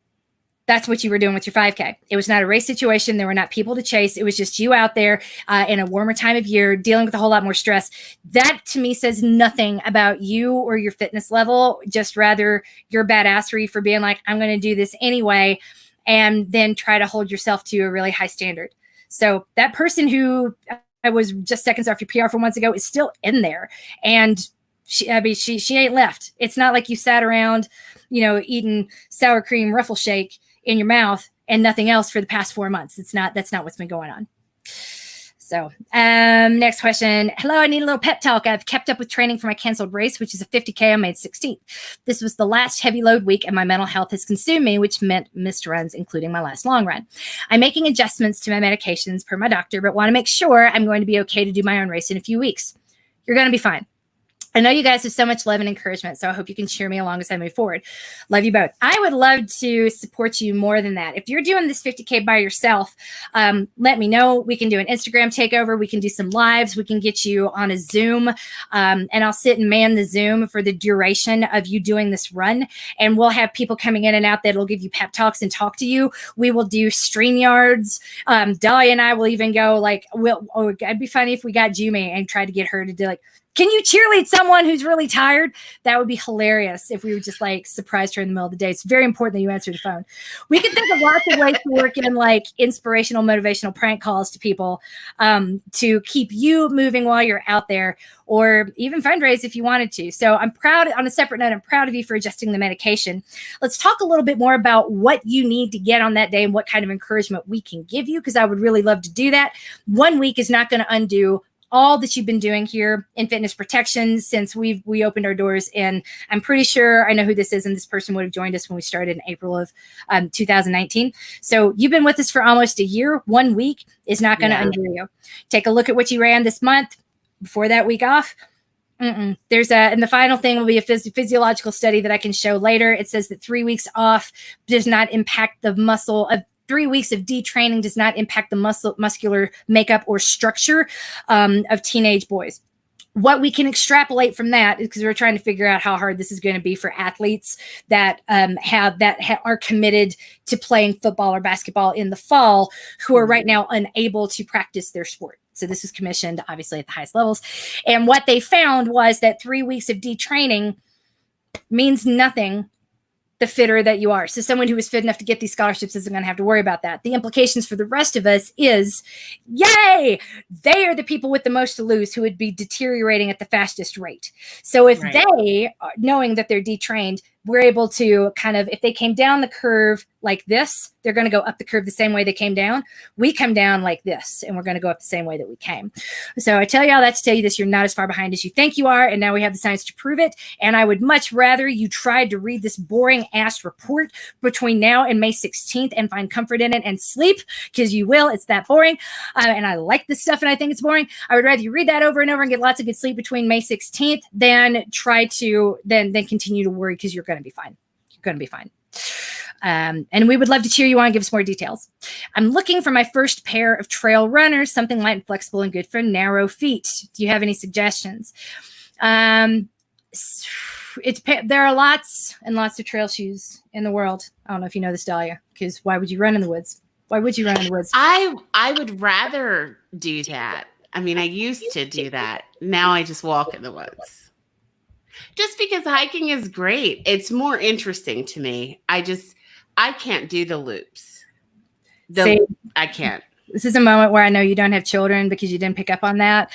that's what you were doing with your 5K. It was not a race situation. There were not people to chase. It was just you out there in a warmer time of year dealing with a whole lot more stress. That to me says nothing about you or your fitness level, just rather your badassery for being like, I'm going to do this anyway, and then try to hold yourself to a really high standard. So that person who I was just seconds off your PR 4 months ago is still in there. And she ain't left. It's not like you sat around, eating sour cream ruffle shake in your mouth and nothing else for the past 4 months. That's not what's been going on. So, next question. Hello, I need a little pep talk. I've kept up with training for my canceled race, which is a 50K on May 16th. This was the last heavy load week, and my mental health has consumed me, which meant missed runs, including my last long run. I'm making adjustments to my medications per my doctor, but want to make sure I'm going to be okay to do my own race in a few weeks. You're going to be fine. I know you guys have so much love and encouragement, so I hope you can cheer me along as I move forward. Love you both. I would love to support you more than that. If you're doing this 50K by yourself, let me know. We can do an Instagram takeover. We can do some lives. We can get you on a Zoom, and I'll sit and man the Zoom for the duration of you doing this run, and we'll have people coming in and out that'll give you pep talks and talk to you. We will do StreamYards. Dalia and I will even go like, it'd be funny if we got Jumi and tried to get her to do like, can you cheerlead someone who's really tired? That would be hilarious if we were just like surprised her in the middle of the day. It's very important that you answer the phone. We can think of lots of ways to work in like inspirational, motivational prank calls to people to keep you moving while you're out there, or even fundraise if you wanted to. So I'm proud, on a separate note, I'm proud of you for adjusting the medication. Let's talk a little bit more about what you need to get on that day and what kind of encouragement we can give you, because I would really love to do that. 1 week is not going to undo all that you've been doing here in Fitness Protection since we opened our doors. And I'm pretty sure I know who this is, and this person would have joined us when we started in April of 2019. So you've been with us for almost a year. 1 week is not going to undo you. Take a look at what you ran this month before that week off. And the final thing will be a physiological study that I can show later. It says that 3 weeks off does not impact the muscle of 3 weeks of detraining does not impact the muscular makeup or structure of teenage boys. What we can extrapolate from that is, because we're trying to figure out how hard this is going to be for athletes that are committed to playing football or basketball in the fall, who are right now unable to practice their sport. So this was commissioned, obviously, at the highest levels. And what they found was that 3 weeks of detraining means nothing the fitter that you are. So someone who is fit enough to get these scholarships isn't going to have to worry about that. The implications for the rest of us is, yay, they are the people with the most to lose who would be deteriorating at the fastest rate. So if they, knowing that they're detrained, we're able to kind of, if they came down the curve like this, they're going to go up the curve the same way they came down. We come down like this, and we're going to go up the same way that we came. So I tell you all that to tell you this: you're not as far behind as you think you are, and now we have the science to prove it. And I would much rather you tried to read this boring ass report between now and May 16th and find comfort in it and sleep, because you will. It's that boring, and I like this stuff, and I think it's boring. I would rather you read that over and over and get lots of good sleep between May 16th than try to then continue to worry, because you're going to be fine. You're going to be fine. And we would love to cheer you on and give us more details. I'm looking for my first pair of trail runners, something light and flexible and good for narrow feet. Do you have any suggestions? There are lots and lots of trail shoes in the world. I don't know if you know this, Dalia, because why would you run in the woods? Why would you run in the woods? I would rather do that. I mean, I used to do that. Now I just walk in the woods. Just because hiking is great. It's more interesting to me. I can't do the loops. I can't. This is a moment where I know you don't have children because you didn't pick up on that.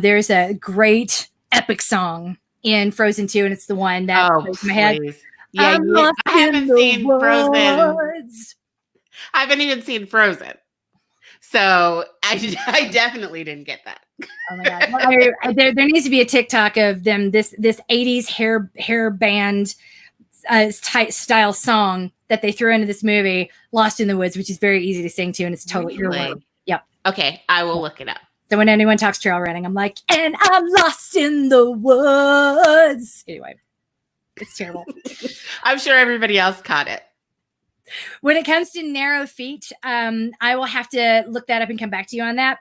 There's a great epic song in Frozen 2, and it's the one that goes in my head. Yeah, I haven't seen Frozen. I haven't even seen Frozen. So I definitely didn't get that. Oh my God. Well, there needs to be a TikTok of them, this 80s hair band style song that they threw into this movie, Lost in the Woods, which is very easy to sing to, and it's totally earworm. Yep. Okay, I will look it up. So when anyone talks trail running, I'm like, and I'm lost in the woods. Anyway, it's terrible. I'm sure everybody else caught it. When it comes to narrow feet, I will have to look that up and come back to you on that,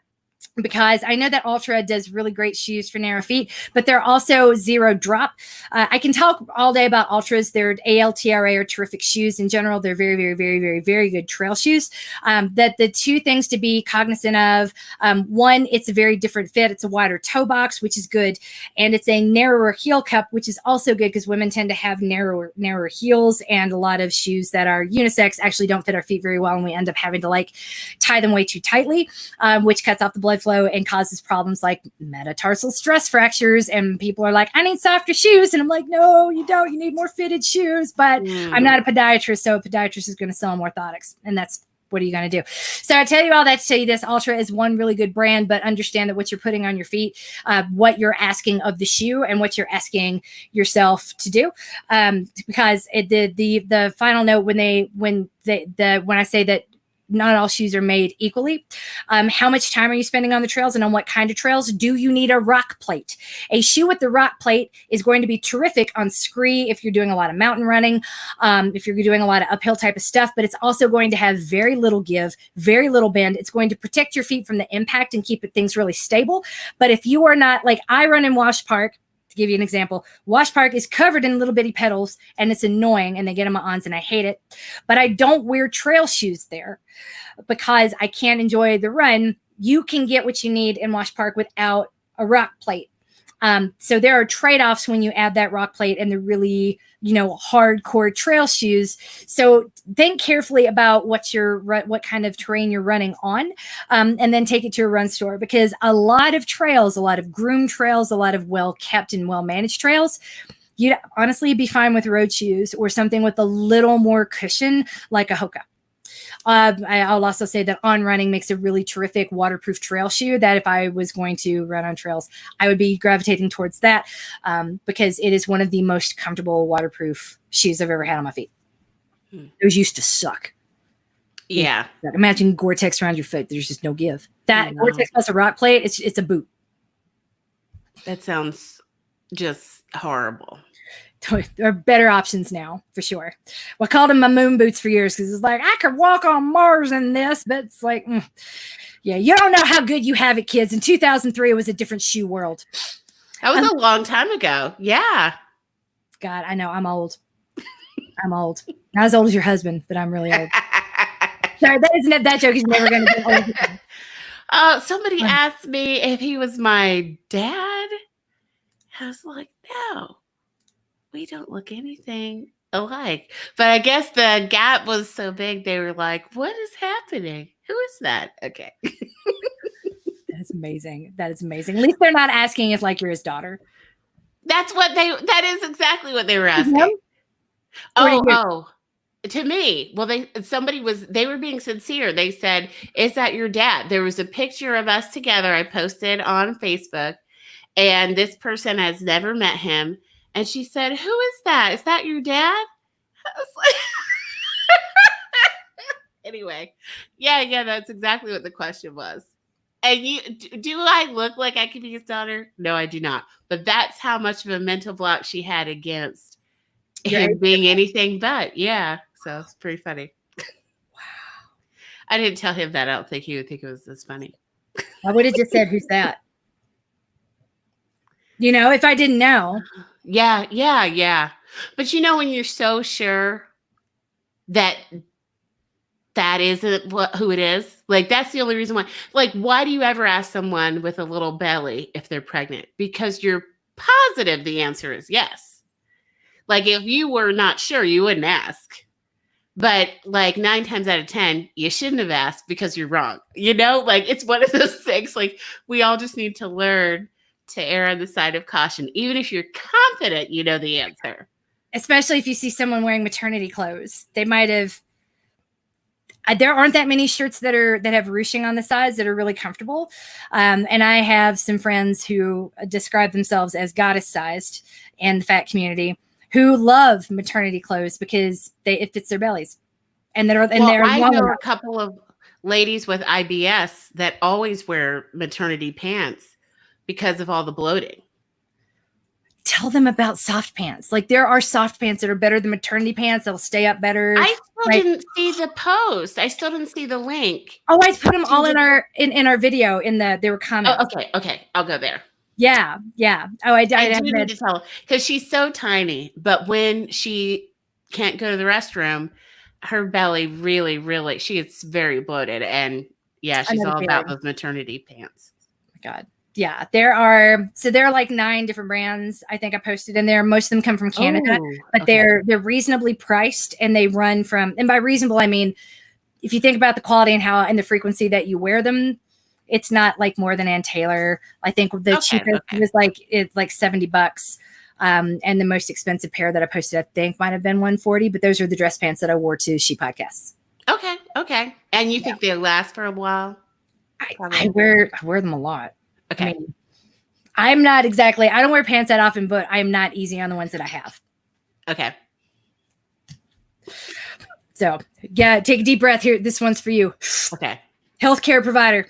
because I know that Ultra does really great shoes for narrow feet, but they're also zero drop. I can talk all day about Ultras. Their ALTRA are terrific shoes in general. They're very, very, very, very, very good trail shoes. That the two things to be cognizant of, one, it's a very different fit. It's a wider toe box, which is good. And it's a narrower heel cup, which is also good because women tend to have narrower heels, and a lot of shoes that are unisex actually don't fit our feet very well. And we end up having to like tie them way too tightly, which cuts off the blood flow and causes problems like metatarsal stress fractures. And people are like, I need softer shoes. And I'm like, no, you don't. You need more fitted shoes. But I'm not a podiatrist, so a podiatrist is going to sell them orthotics. And that's what are you going to do? So I tell you all that to tell you this: Ultra is one really good brand, but understand that what you're putting on your feet, what you're asking of the shoe, and what you're asking yourself to do. Because the final note when I say that not all shoes are made equally. How much time are you spending on the trails, and on what kind of trails? Do you need a rock plate? A shoe with the rock plate is going to be terrific on scree if you're doing a lot of mountain running, if you're doing a lot of uphill type of stuff, but it's also going to have very little give, very little bend. It's going to protect your feet from the impact and keep things really stable. But if you are not, like I run in Wash Park, to give you an example, Wash Park is covered in little bitty pedals, and it's annoying, and they get on my aunts, and I hate it. But I don't wear trail shoes there because I can't enjoy the run. You can get what you need in Wash Park without a rock plate. So there are trade-offs when you add that rock plate and the really, hardcore trail shoes. So think carefully about what kind of terrain you're running on, and then take it to a run store, because a lot of trails, a lot of groomed trails, a lot of well-kept and well-managed trails, you'd honestly be fine with road shoes or something with a little more cushion like a Hoka. I'll also say that On Running makes a really terrific waterproof trail shoe that if I was going to run on trails, I would be gravitating towards that, because it is one of the most comfortable waterproof shoes I've ever had on my feet. Those used to suck. Yeah. Imagine Gore-Tex around your foot. There's just no give. That Gore-Tex plus a rock plate, it's a boot. That sounds just horrible. There are better options now, for sure. Well, I called them my moon boots for years because it's like, I could walk on Mars in this, but it's like, yeah, you don't know how good you have it, kids. In 2003, it was a different shoe world. That was a long time ago. Yeah. God, I know. I'm old. I'm old. Not as old as your husband, but I'm really old. Sorry, that joke is never going to be old again. Somebody asked me if he was my dad. I was like, no. We don't look anything alike. But I guess the gap was so big, they were like, what is happening? Who is that? Okay. That's amazing. That is amazing. At least they're not asking if like you're his daughter. That is exactly what they were asking. Oh, to me. Well, they were being sincere. They said, is that your dad? There was a picture of us together I posted on Facebook, and this person has never met him. And she said, who is that? Is that your dad? I was like, anyway, yeah, that's exactly what the question was. And do I look like I could be his daughter? No, I do not. But that's how much of a mental block she had against him being anything but. Yeah. So it's pretty funny. Wow. I didn't tell him that. I don't think he would think it was this funny. I would have just said, who's that? If I didn't know. Yeah. But when you're so sure that isn't who it is, like that's the only reason why. Like, why do you ever ask someone with a little belly if they're pregnant? Because you're positive the answer is yes. Like, if you were not sure, you wouldn't ask. But like 9 times out of 10, you shouldn't have asked because you're wrong. Like it's one of those things. Like, we all just need to learn to err on the side of caution, even if you're confident you know the answer. Especially if you see someone wearing maternity clothes. They might have. There aren't that many shirts that have ruching on the sides that are really comfortable. And I have some friends who describe themselves as goddess sized in the fat community who love maternity clothes because it fits their bellies. I know a couple of ladies with IBS that always wear maternity pants because of all the bloating. Tell them about soft pants. Like, there are soft pants that are better than maternity pants. They'll stay up better. I still didn't see the post. I still didn't see the link. Oh, I put them all in our video. There were comments. Oh, okay. I'll go there. Yeah. Oh, I do need to tell, because she's so tiny, but when she can't go to the restroom, her belly really, really, she gets very bloated, and yeah, she's all about those maternity pants. Oh my God. Yeah, there are like 9 different brands I think I posted in there. Most of them come from Canada, but they're reasonably priced, and they run from, and by reasonable I mean, if you think about the quality and the frequency that you wear them, it's not like more than Ann Taylor. I think the cheapest was like $70. And the most expensive pair that I posted, I think might have been $140, but those are the dress pants that I wore to She Podcasts. Okay. Okay. And you think they last for a while? I wear them a lot. Okay. I mean, I don't wear pants that often, but I'm not easy on the ones that I have. Okay. So yeah, take a deep breath here. This one's for you. Okay. Healthcare provider.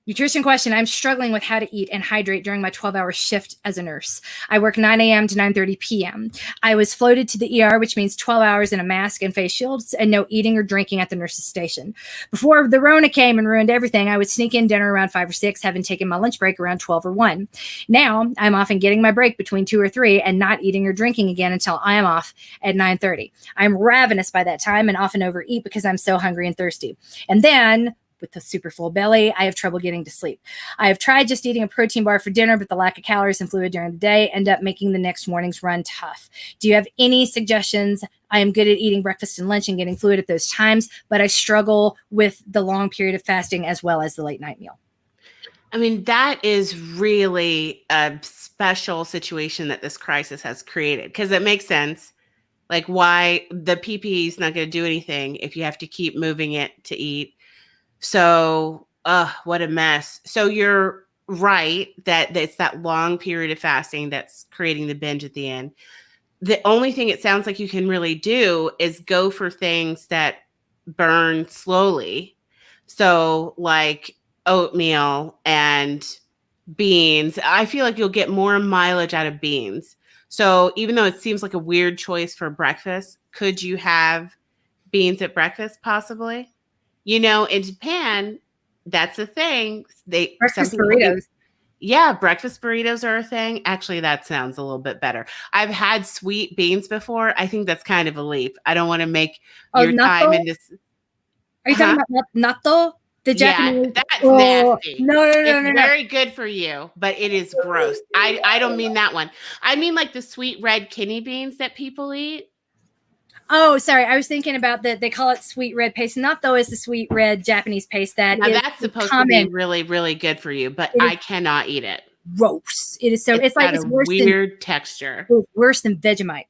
Nutrition question. I'm struggling with how to eat and hydrate during my 12-hour shift as a nurse. I work 9 a.m. to 9:30 p.m. I was floated to the ER, which means 12 hours in a mask and face shields and no eating or drinking at the nurse's station. Before the Rona came and ruined everything, I would sneak in dinner around 5 or 6, having taken my lunch break around 12 or 1. Now, I'm often getting my break between 2 or 3 and not eating or drinking again until I am off at 9:30. I'm ravenous by that time and often overeat because I'm so hungry and thirsty. And then with a super full belly, I have trouble getting to sleep. I have tried just eating a protein bar for dinner, but the lack of calories and fluid during the day end up making the next morning's run tough. Do you have any suggestions? I am good at eating breakfast and lunch and getting fluid at those times, but I struggle with the long period of fasting as well as the late night meal. I mean, that is really a special situation that this crisis has created, because it makes sense. Like, why the PPE is not going to do anything if you have to keep moving it to eat. So, what a mess. So you're right that it's that long period of fasting that's creating the binge at the end. The only thing it sounds like you can really do is go for things that burn slowly. So like oatmeal and beans. I feel like you'll get more mileage out of beans. So even though it seems like a weird choice for breakfast, could you have beans at breakfast possibly? In Japan, that's a thing. Breakfast Some people burritos. yeah, breakfast burritos are a thing. Actually, that sounds a little bit better. I've had sweet beans before. I think that's kind of a leap. I don't want to make your time Natto? into. Are you talking about natto? The Yeah, Japanese? that's Oh, nasty. no. It's very good for you, but it is gross. I don't mean that one. I mean like the sweet red kidney beans that people eat. Oh, sorry. I was thinking about that. They call it sweet red paste. Natto is the sweet red Japanese paste that Now is that's supposed to be common. really, really good for you, but It is I cannot eat it. gross. It is so. It's like Got a it's weird texture. worse than Vegemite.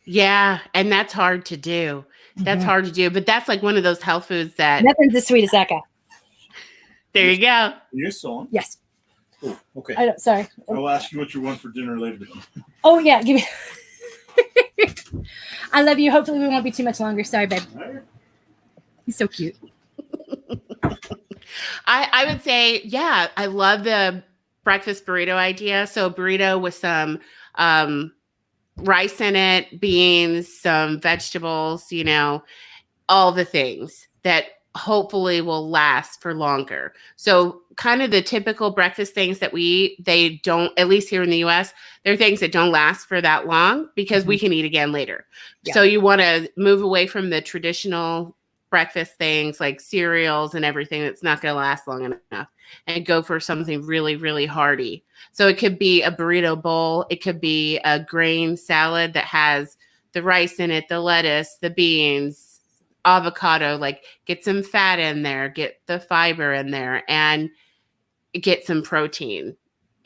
Yeah, and that's hard to do. That's hard to do, but that's like one of those health foods that. Nothing's as sweet as that guy. There you go. You song? Yes. Oh, okay. I don't. Sorry. I'll ask you what you want for dinner later. Oh yeah. Give me. I love you. Hopefully we won't be too much longer. Sorry, babe. He's so cute. I would say, yeah, I love the breakfast burrito idea. So burrito with some rice in it, beans, some vegetables, all the things that hopefully will last for longer. So kind of the typical breakfast things that we eat, they don't, at least here in the US, they're things that don't last for that long because we can eat again later. Yeah. So you want to move away from the traditional breakfast things like cereals and everything that's not going to last long enough and go for something really, really hearty. So it could be a burrito bowl. It could be a grain salad that has the rice in it, the lettuce, the beans, avocado, like get some fat in there, get the fiber in there, and get some protein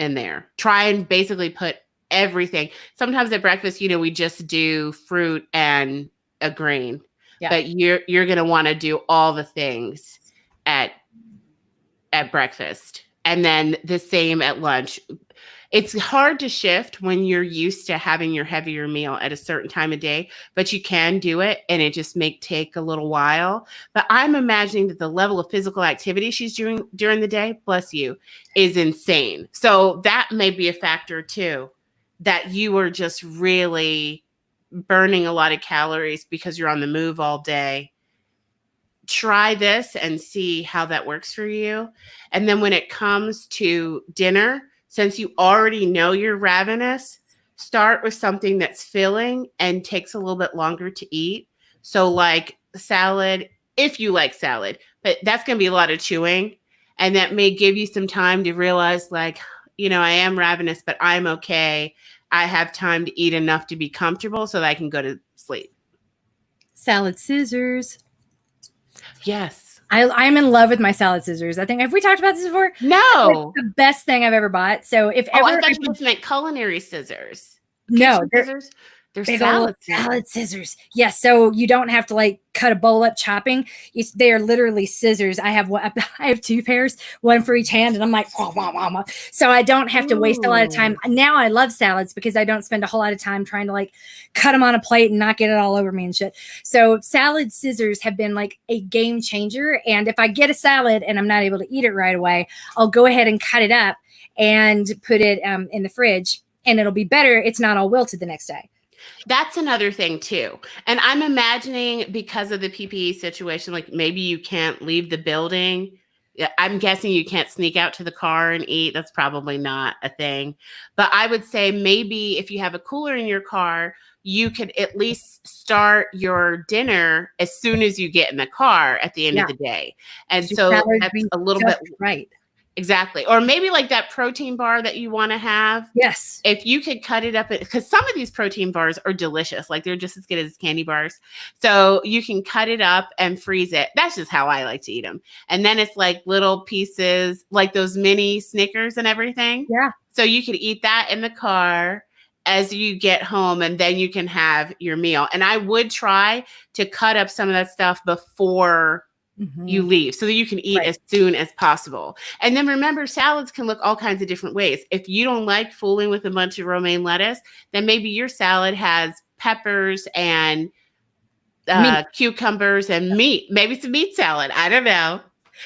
in there. Try and basically put everything. Sometimes at breakfast, we just do fruit and a grain. Yeah. But you're going to want to do all the things at breakfast. And then the same at lunch. It's hard to shift when you're used to having your heavier meal at a certain time of day, but you can do it, and it just may take a little while. But I'm imagining that the level of physical activity she's doing during the day, bless you, is insane. So that may be a factor too, that you are just really burning a lot of calories because you're on the move all day. Try this and see how that works for you. And then when it comes to dinner, since you already know you're ravenous, start with something that's filling and takes a little bit longer to eat. So like salad, if you like salad, but that's going to be a lot of chewing. And that may give you some time to realize like, I am ravenous, but I'm okay. I have time to eat enough to be comfortable so that I can go to sleep. Salad scissors. Yes. I'm in love with my salad scissors. I think, have we talked about this before? No. It's the best thing I've ever bought. So if ever I thought you just meant culinary scissors. No, scissors. They're big old salad scissors. Yes, so you don't have to like cut a bowl up chopping. They are literally scissors. I have I have 2 pairs, one for each hand, and I'm like, wah, wah, wah, wah. So I don't have to waste a lot of time. Now I love salads because I don't spend a whole lot of time trying to like cut them on a plate and not get it all over me and shit. So salad scissors have been like a game changer. And if I get a salad and I'm not able to eat it right away, I'll go ahead and cut it up and put it in the fridge, and it'll be better. It's not all wilted the next day. That's another thing too. And I'm imagining because of the PPE situation, like maybe you can't leave the building. I'm guessing you can't sneak out to the car and eat. That's probably not a thing. But I would say maybe if you have a cooler in your car, you could at least start your dinner as soon as you get in the car at the end of the day. And so that's a little bit right. Exactly. Or maybe like that protein bar that you want to have. Yes. If you could cut it up, because some of these protein bars are delicious. Like they're just as good as candy bars. So you can cut it up and freeze it. That's just how I like to eat them. And then it's like little pieces, like those mini Snickers and everything. Yeah. So you could eat that in the car as you get home, and then you can have your meal. And I would try to cut up some of that stuff before you leave so that you can eat as soon as possible. And then remember, salads can look all kinds of different ways. If you don't like fooling with a bunch of romaine lettuce, then maybe your salad has peppers and cucumbers and meat. Maybe it's a meat salad. I don't know.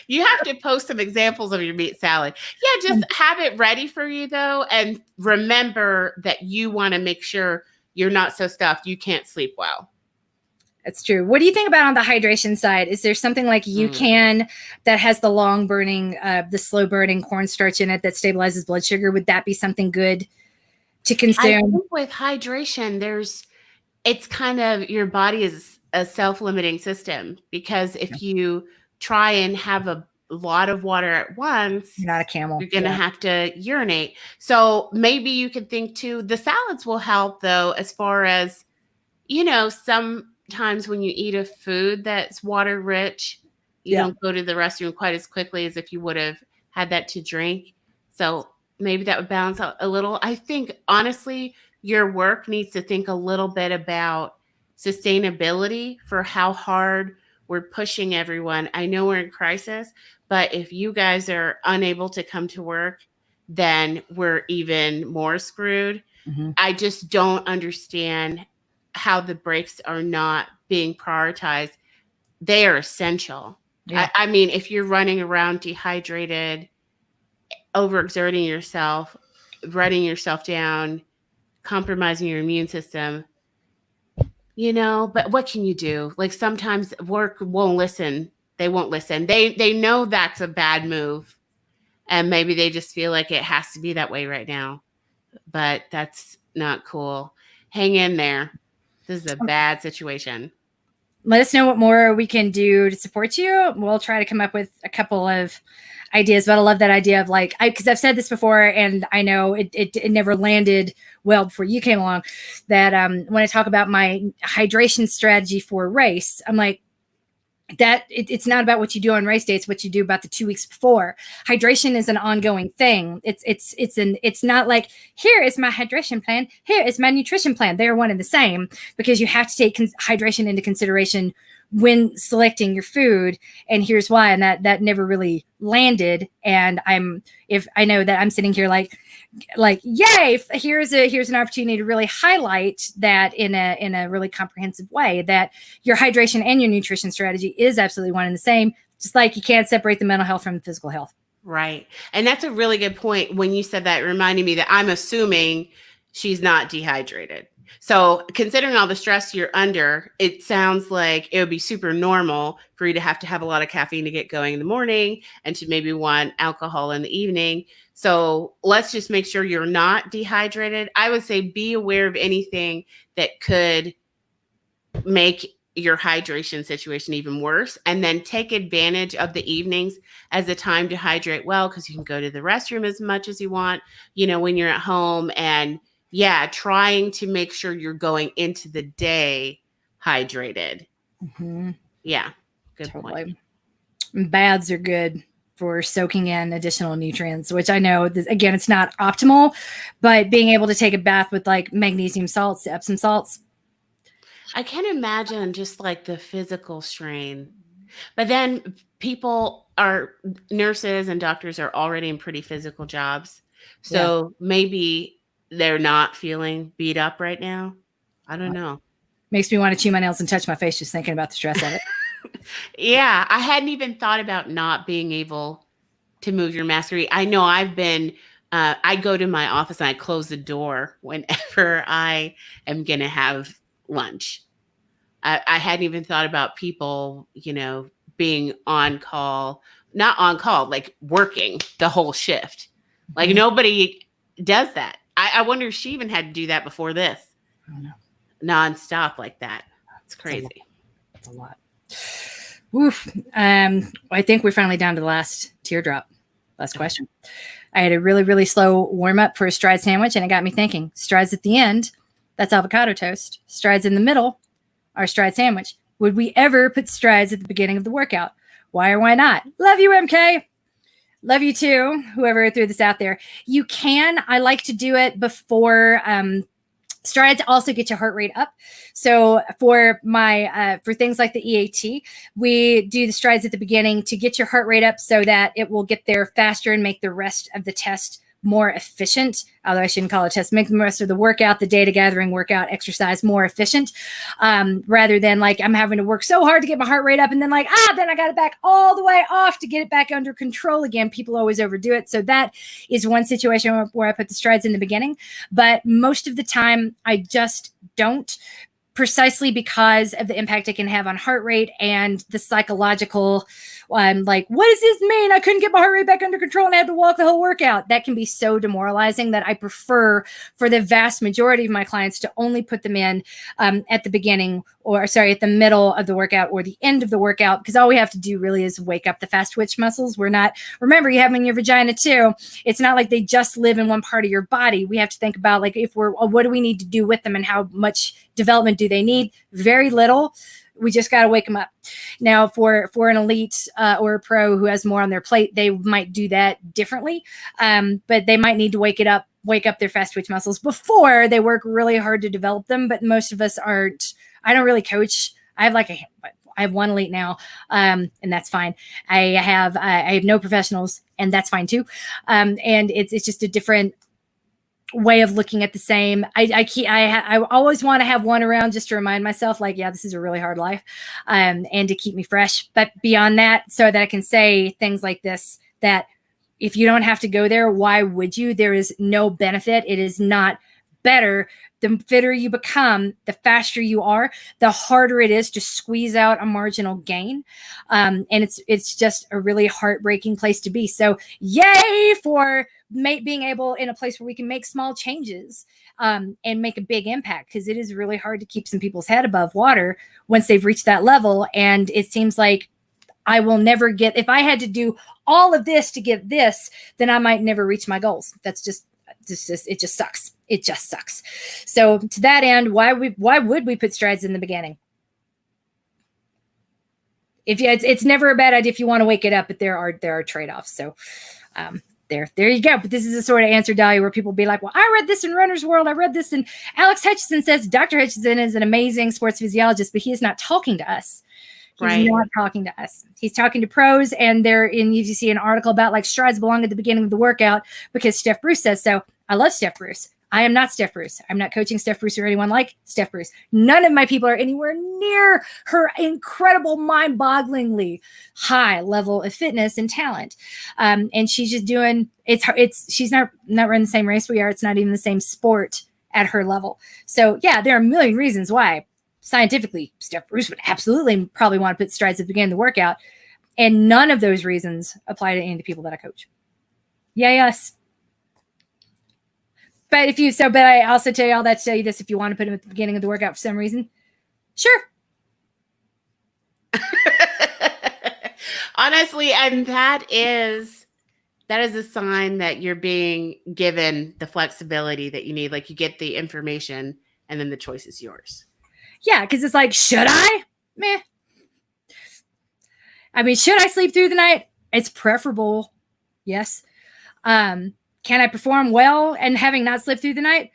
You have to post some examples of your meat salad. Yeah, just have it ready for you though. And remember that you want to make sure you're not so stuffed you can't sleep well. That's true. What do you think about on the hydration side? Is there something like UCAN that has the long burning, the slow burning cornstarch in it that stabilizes blood sugar? Would that be something good to consume? I think with hydration, it's kind of your body is a self-limiting system, because if you try and have a lot of water at once, you're not a camel. You're going to have to urinate. So maybe you could think too, the salads will help though, as far as, sometimes when you eat a food that's water rich, you don't go to the restroom quite as quickly as if you would have had that to drink. So maybe that would balance out a little. I think honestly, your work needs to think a little bit about sustainability for how hard we're pushing everyone. I know we're in crisis, but if you guys are unable to come to work, then we're even more screwed. I just don't understand how the breaks are not being prioritized. They are essential. Yeah. I mean, if you're running around dehydrated, overexerting yourself, running yourself down, compromising your immune system, but what can you do? Like sometimes work won't listen. They won't listen. They know that's a bad move, and maybe they just feel like it has to be that way right now, but that's not cool. Hang in there. This is a bad situation. Let us know what more we can do to support you. We'll try to come up with a couple of ideas, but I love that idea of because I've said this before, and I know it never landed well before you came along, that when I talk about my hydration strategy for a race, I'm like, that it's not about what you do on race day, it's what you do about the 2 weeks before. Hydration is an ongoing thing. It's not like, here is my hydration plan, here is my nutrition plan. They're one and the same, because you have to take hydration into consideration when selecting your food. And here's why. And that never really landed. And if I know that I'm sitting here like, yay, here's an opportunity to really highlight that in a really comprehensive way, that your hydration and your nutrition strategy is absolutely one and the same. Just like you can't separate the mental health from the physical health. Right. And that's a really good point. When you said that, it reminded me that I'm assuming she's not dehydrated. So considering all the stress you're under, it sounds like it would be super normal for you to have a lot of caffeine to get going in the morning, and to maybe want alcohol in the evening. So let's just make sure you're not dehydrated. I would say be aware of anything that could make your hydration situation even worse, and then take advantage of the evenings as a time to hydrate well, because you can go to the restroom as much as you want, when you're at home. And trying to make sure you're going into the day hydrated. Yeah, good point. Baths are good for soaking in additional nutrients, which I know, again, it's not optimal, but being able to take a bath with like magnesium salts, Epsom salts. I can imagine just like the physical strain. But then nurses and doctors are already in pretty physical jobs. So maybe they're not feeling beat up right now. I don't know. Makes me want to chew my nails and touch my face just thinking about the stress of it. Yeah, I hadn't even thought about not being able to move your mastery. I know I go to my office and I close the door whenever I am going to have lunch. I hadn't even thought about people, being on call, not on call, like working the whole shift. Like nobody does that. I wonder if she even had to do that before this. I don't know. Nonstop like that. It's crazy. That's a lot. Oof. I think we're finally down to the last teardrop. Last question. I had a really, really slow warm up for a stride sandwich, and it got me thinking. Strides at the end, that's avocado toast. Strides in the middle, our stride sandwich. Would we ever put strides at the beginning of the workout? Why or why not? Love you, MK. Love you too, whoever threw this out there. You can. I like to do it before strides also get your heart rate up. So for for things like the EAT, we do the strides at the beginning to get your heart rate up so that it will get there faster and make the rest of the test more efficient. Although I shouldn't call it a test, make the rest of the workout, the data gathering workout exercise more efficient, rather than like I'm having to work so hard to get my heart rate up and then then I got it back all the way off to get it back under control again. People always overdo it. So that is one situation where I put the strides in the beginning, but most of the time I just don't, precisely because of the impact it can have on heart rate and the psychological, like, what does this mean? I couldn't get my heart rate back under control and I had to walk the whole workout. That can be so demoralizing that I prefer for the vast majority of my clients to only put them in at the beginning at the middle of the workout or the end of the workout, because all we have to do really is wake up the fast twitch muscles. Remember, you have them in your vagina too. It's not like they just live in one part of your body. We have to think about like, what do we need to do with them and how much development do they need? Very little. We just got to wake them up. Now, for an elite or a pro who has more on their plate, they might do that differently, but they might need to wake up their fast twitch muscles before they work really hard to develop them. But most of us aren't. I don't really coach. I have one elite now, and that's fine. I have no professionals, and that's fine too. And it's just a different way of looking at the same. I always want to have one around just to remind myself, like, yeah, this is a really hard life, and to keep me fresh. But beyond that, so that I can say things like this, that if you don't have to go there, why would you? There is no benefit. It is not better. The fitter you become, the faster you are, the harder it is to squeeze out a marginal gain. And it's just a really heartbreaking place to be. So yay for being able in a place where we can make small changes and make a big impact, because it is really hard to keep some people's head above water once they've reached that level. And it seems like I will never get, if I had to do all of this to get this, then I might never reach my goals. It just sucks. It just sucks. So to that end, why would we put strides in the beginning? It's never a bad idea if you want to wake it up, but there are trade-offs. So there you go. But this is the sort of answer, Dalia, where people be like, well, I read this in Runner's World. I read this, and Alex Hutchinson says Dr. Hutchinson is an amazing sports physiologist, but he is not talking to us. He's not talking to us. He's talking to pros, and you see an article about like strides belong at the beginning of the workout because Steph Bruce says so. I love Steph Bruce. I am not Steph Bruce. I'm not coaching Steph Bruce or anyone like Steph Bruce. None of my people are anywhere near her incredible, mind-bogglingly high level of fitness and talent. And she's just doing she's not running the same race we are. It's not even the same sport at her level. So yeah, there are a million reasons why scientifically Steph Bruce would absolutely probably want to put strides at the beginning of the workout. And none of those reasons apply to any of the people that I coach. Yay, us. But I also tell you all that to tell you this: if you want to put them at the beginning of the workout for some reason, sure. Honestly, and that is a sign that you're being given the flexibility that you need. Like, you get the information and then the choice is yours. Yeah, because it's like, should I? Meh. I mean, should I sleep through the night? It's preferable. Yes. Can I perform well and having not slept through the night?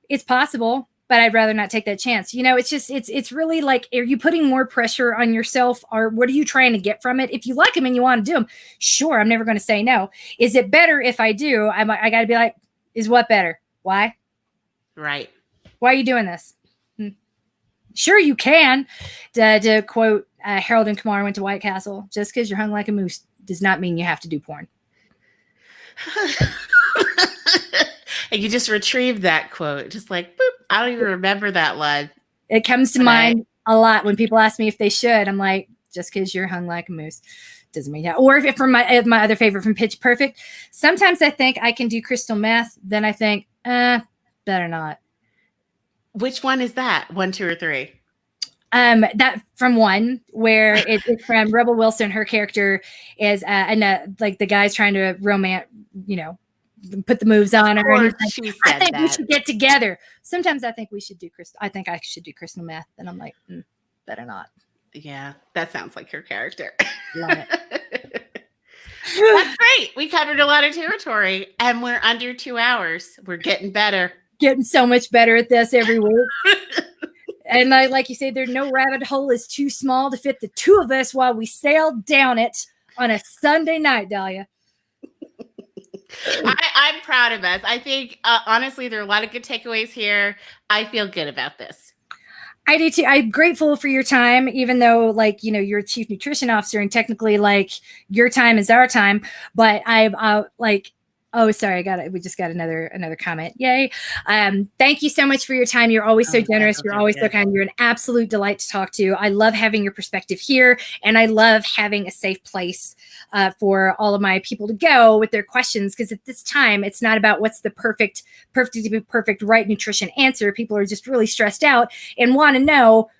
It's possible, but I'd rather not take that chance. It's just, it's really like, are you putting more pressure on yourself, or what are you trying to get from it? If you like them and you want to do them, sure, I'm never going to say no. Is it better if I do? I got to be like, is what better? Why? Right. Why are you doing this? Sure, you can. To quote Harold and Kumar went to White Castle, just because you're hung like a moose does not mean you have to do porn. And you just retrieved that quote, just like, boop. I don't even remember that line. It comes to mind a lot when people ask me if they should. I'm like, just because you're hung like a moose doesn't mean that. Or if from my other favorite from Pitch Perfect, sometimes I think I can do crystal meth. Then I think, better not. Which one is that? 1, 2, or 3? That from one where it's from Rebel Wilson. Her character is like the guy's trying to romance, put the moves on her. And like, I think we should get together. Sometimes I think we should do crystal. I think I should do crystal meth. And I'm like, better not. Yeah, that sounds like her character. Love it. That's great. We covered a lot of territory, and we're under 2 hours. We're getting better. Getting so much better at this every week. And like you say, there's no rabbit hole is too small to fit the two of us while we sail down it on a Sunday night, Dalia. I'm proud of us. I think, honestly, there are a lot of good takeaways here. I feel good about this. I do too. I'm grateful for your time, even though, you're a chief nutrition officer and technically, your time is our time. But I'm oh, sorry, we just got another comment. Yay. Thank you so much for your time. You're always so generous. You're always so kind. You're an absolute delight to talk to. I love having your perspective here, and I love having a safe place for all of my people to go with their questions. Because at this time, it's not about what's the perfect right nutrition answer. People are just really stressed out and want to know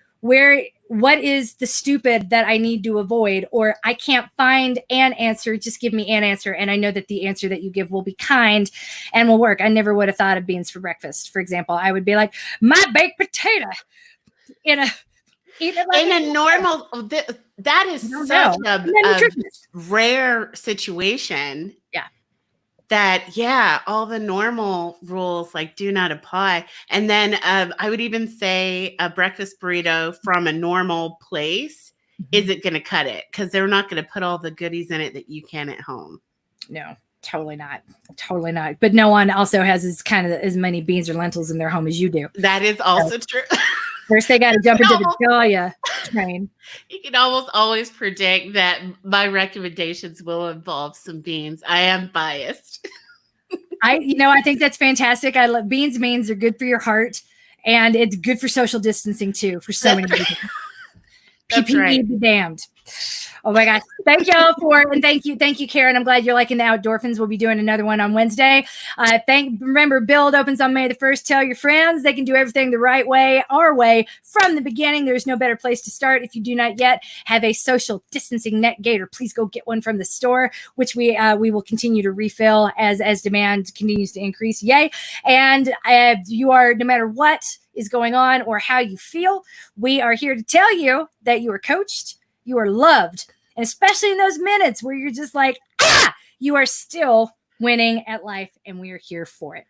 what is the stupid that I need to avoid, or I can't find an answer. Just give me an answer. And I know that the answer that you give will be kind and will work. I never would have thought of beans for breakfast. For example, I would be like, my baked potato that is such a rare situation. Yeah. That, all the normal rules do not apply. And then I would even say a breakfast burrito from a normal place isn't going to cut it, because they're not going to put all the goodies in it that you can at home. No, totally not. Totally not. But no one also has as many beans or lentils in their home as you do. That is also true. First, they got to jump into the Dalia train. You can almost always predict that my recommendations will involve some beans. I am biased. I think that's fantastic. I love beans. Beans are good for your heart, and it's good for social distancing too. For so many reasons. PPE be damned. Oh my gosh. Thank y'all and thank you, Karen. I'm glad you're liking the endorphins. We'll be doing another one on Wednesday. Remember, Build opens on May the 1st. Tell your friends they can do everything the right way, our way, from the beginning. There's no better place to start. If you do not yet have a social distancing net gator, please go get one from the store, which we will continue to refill as demand continues to increase. Yay. And you are, no matter what is going on or how you feel, we are here to tell you that you are coached, you are loved, and especially in those minutes where you're just like, you are still winning at life, and we are here for it.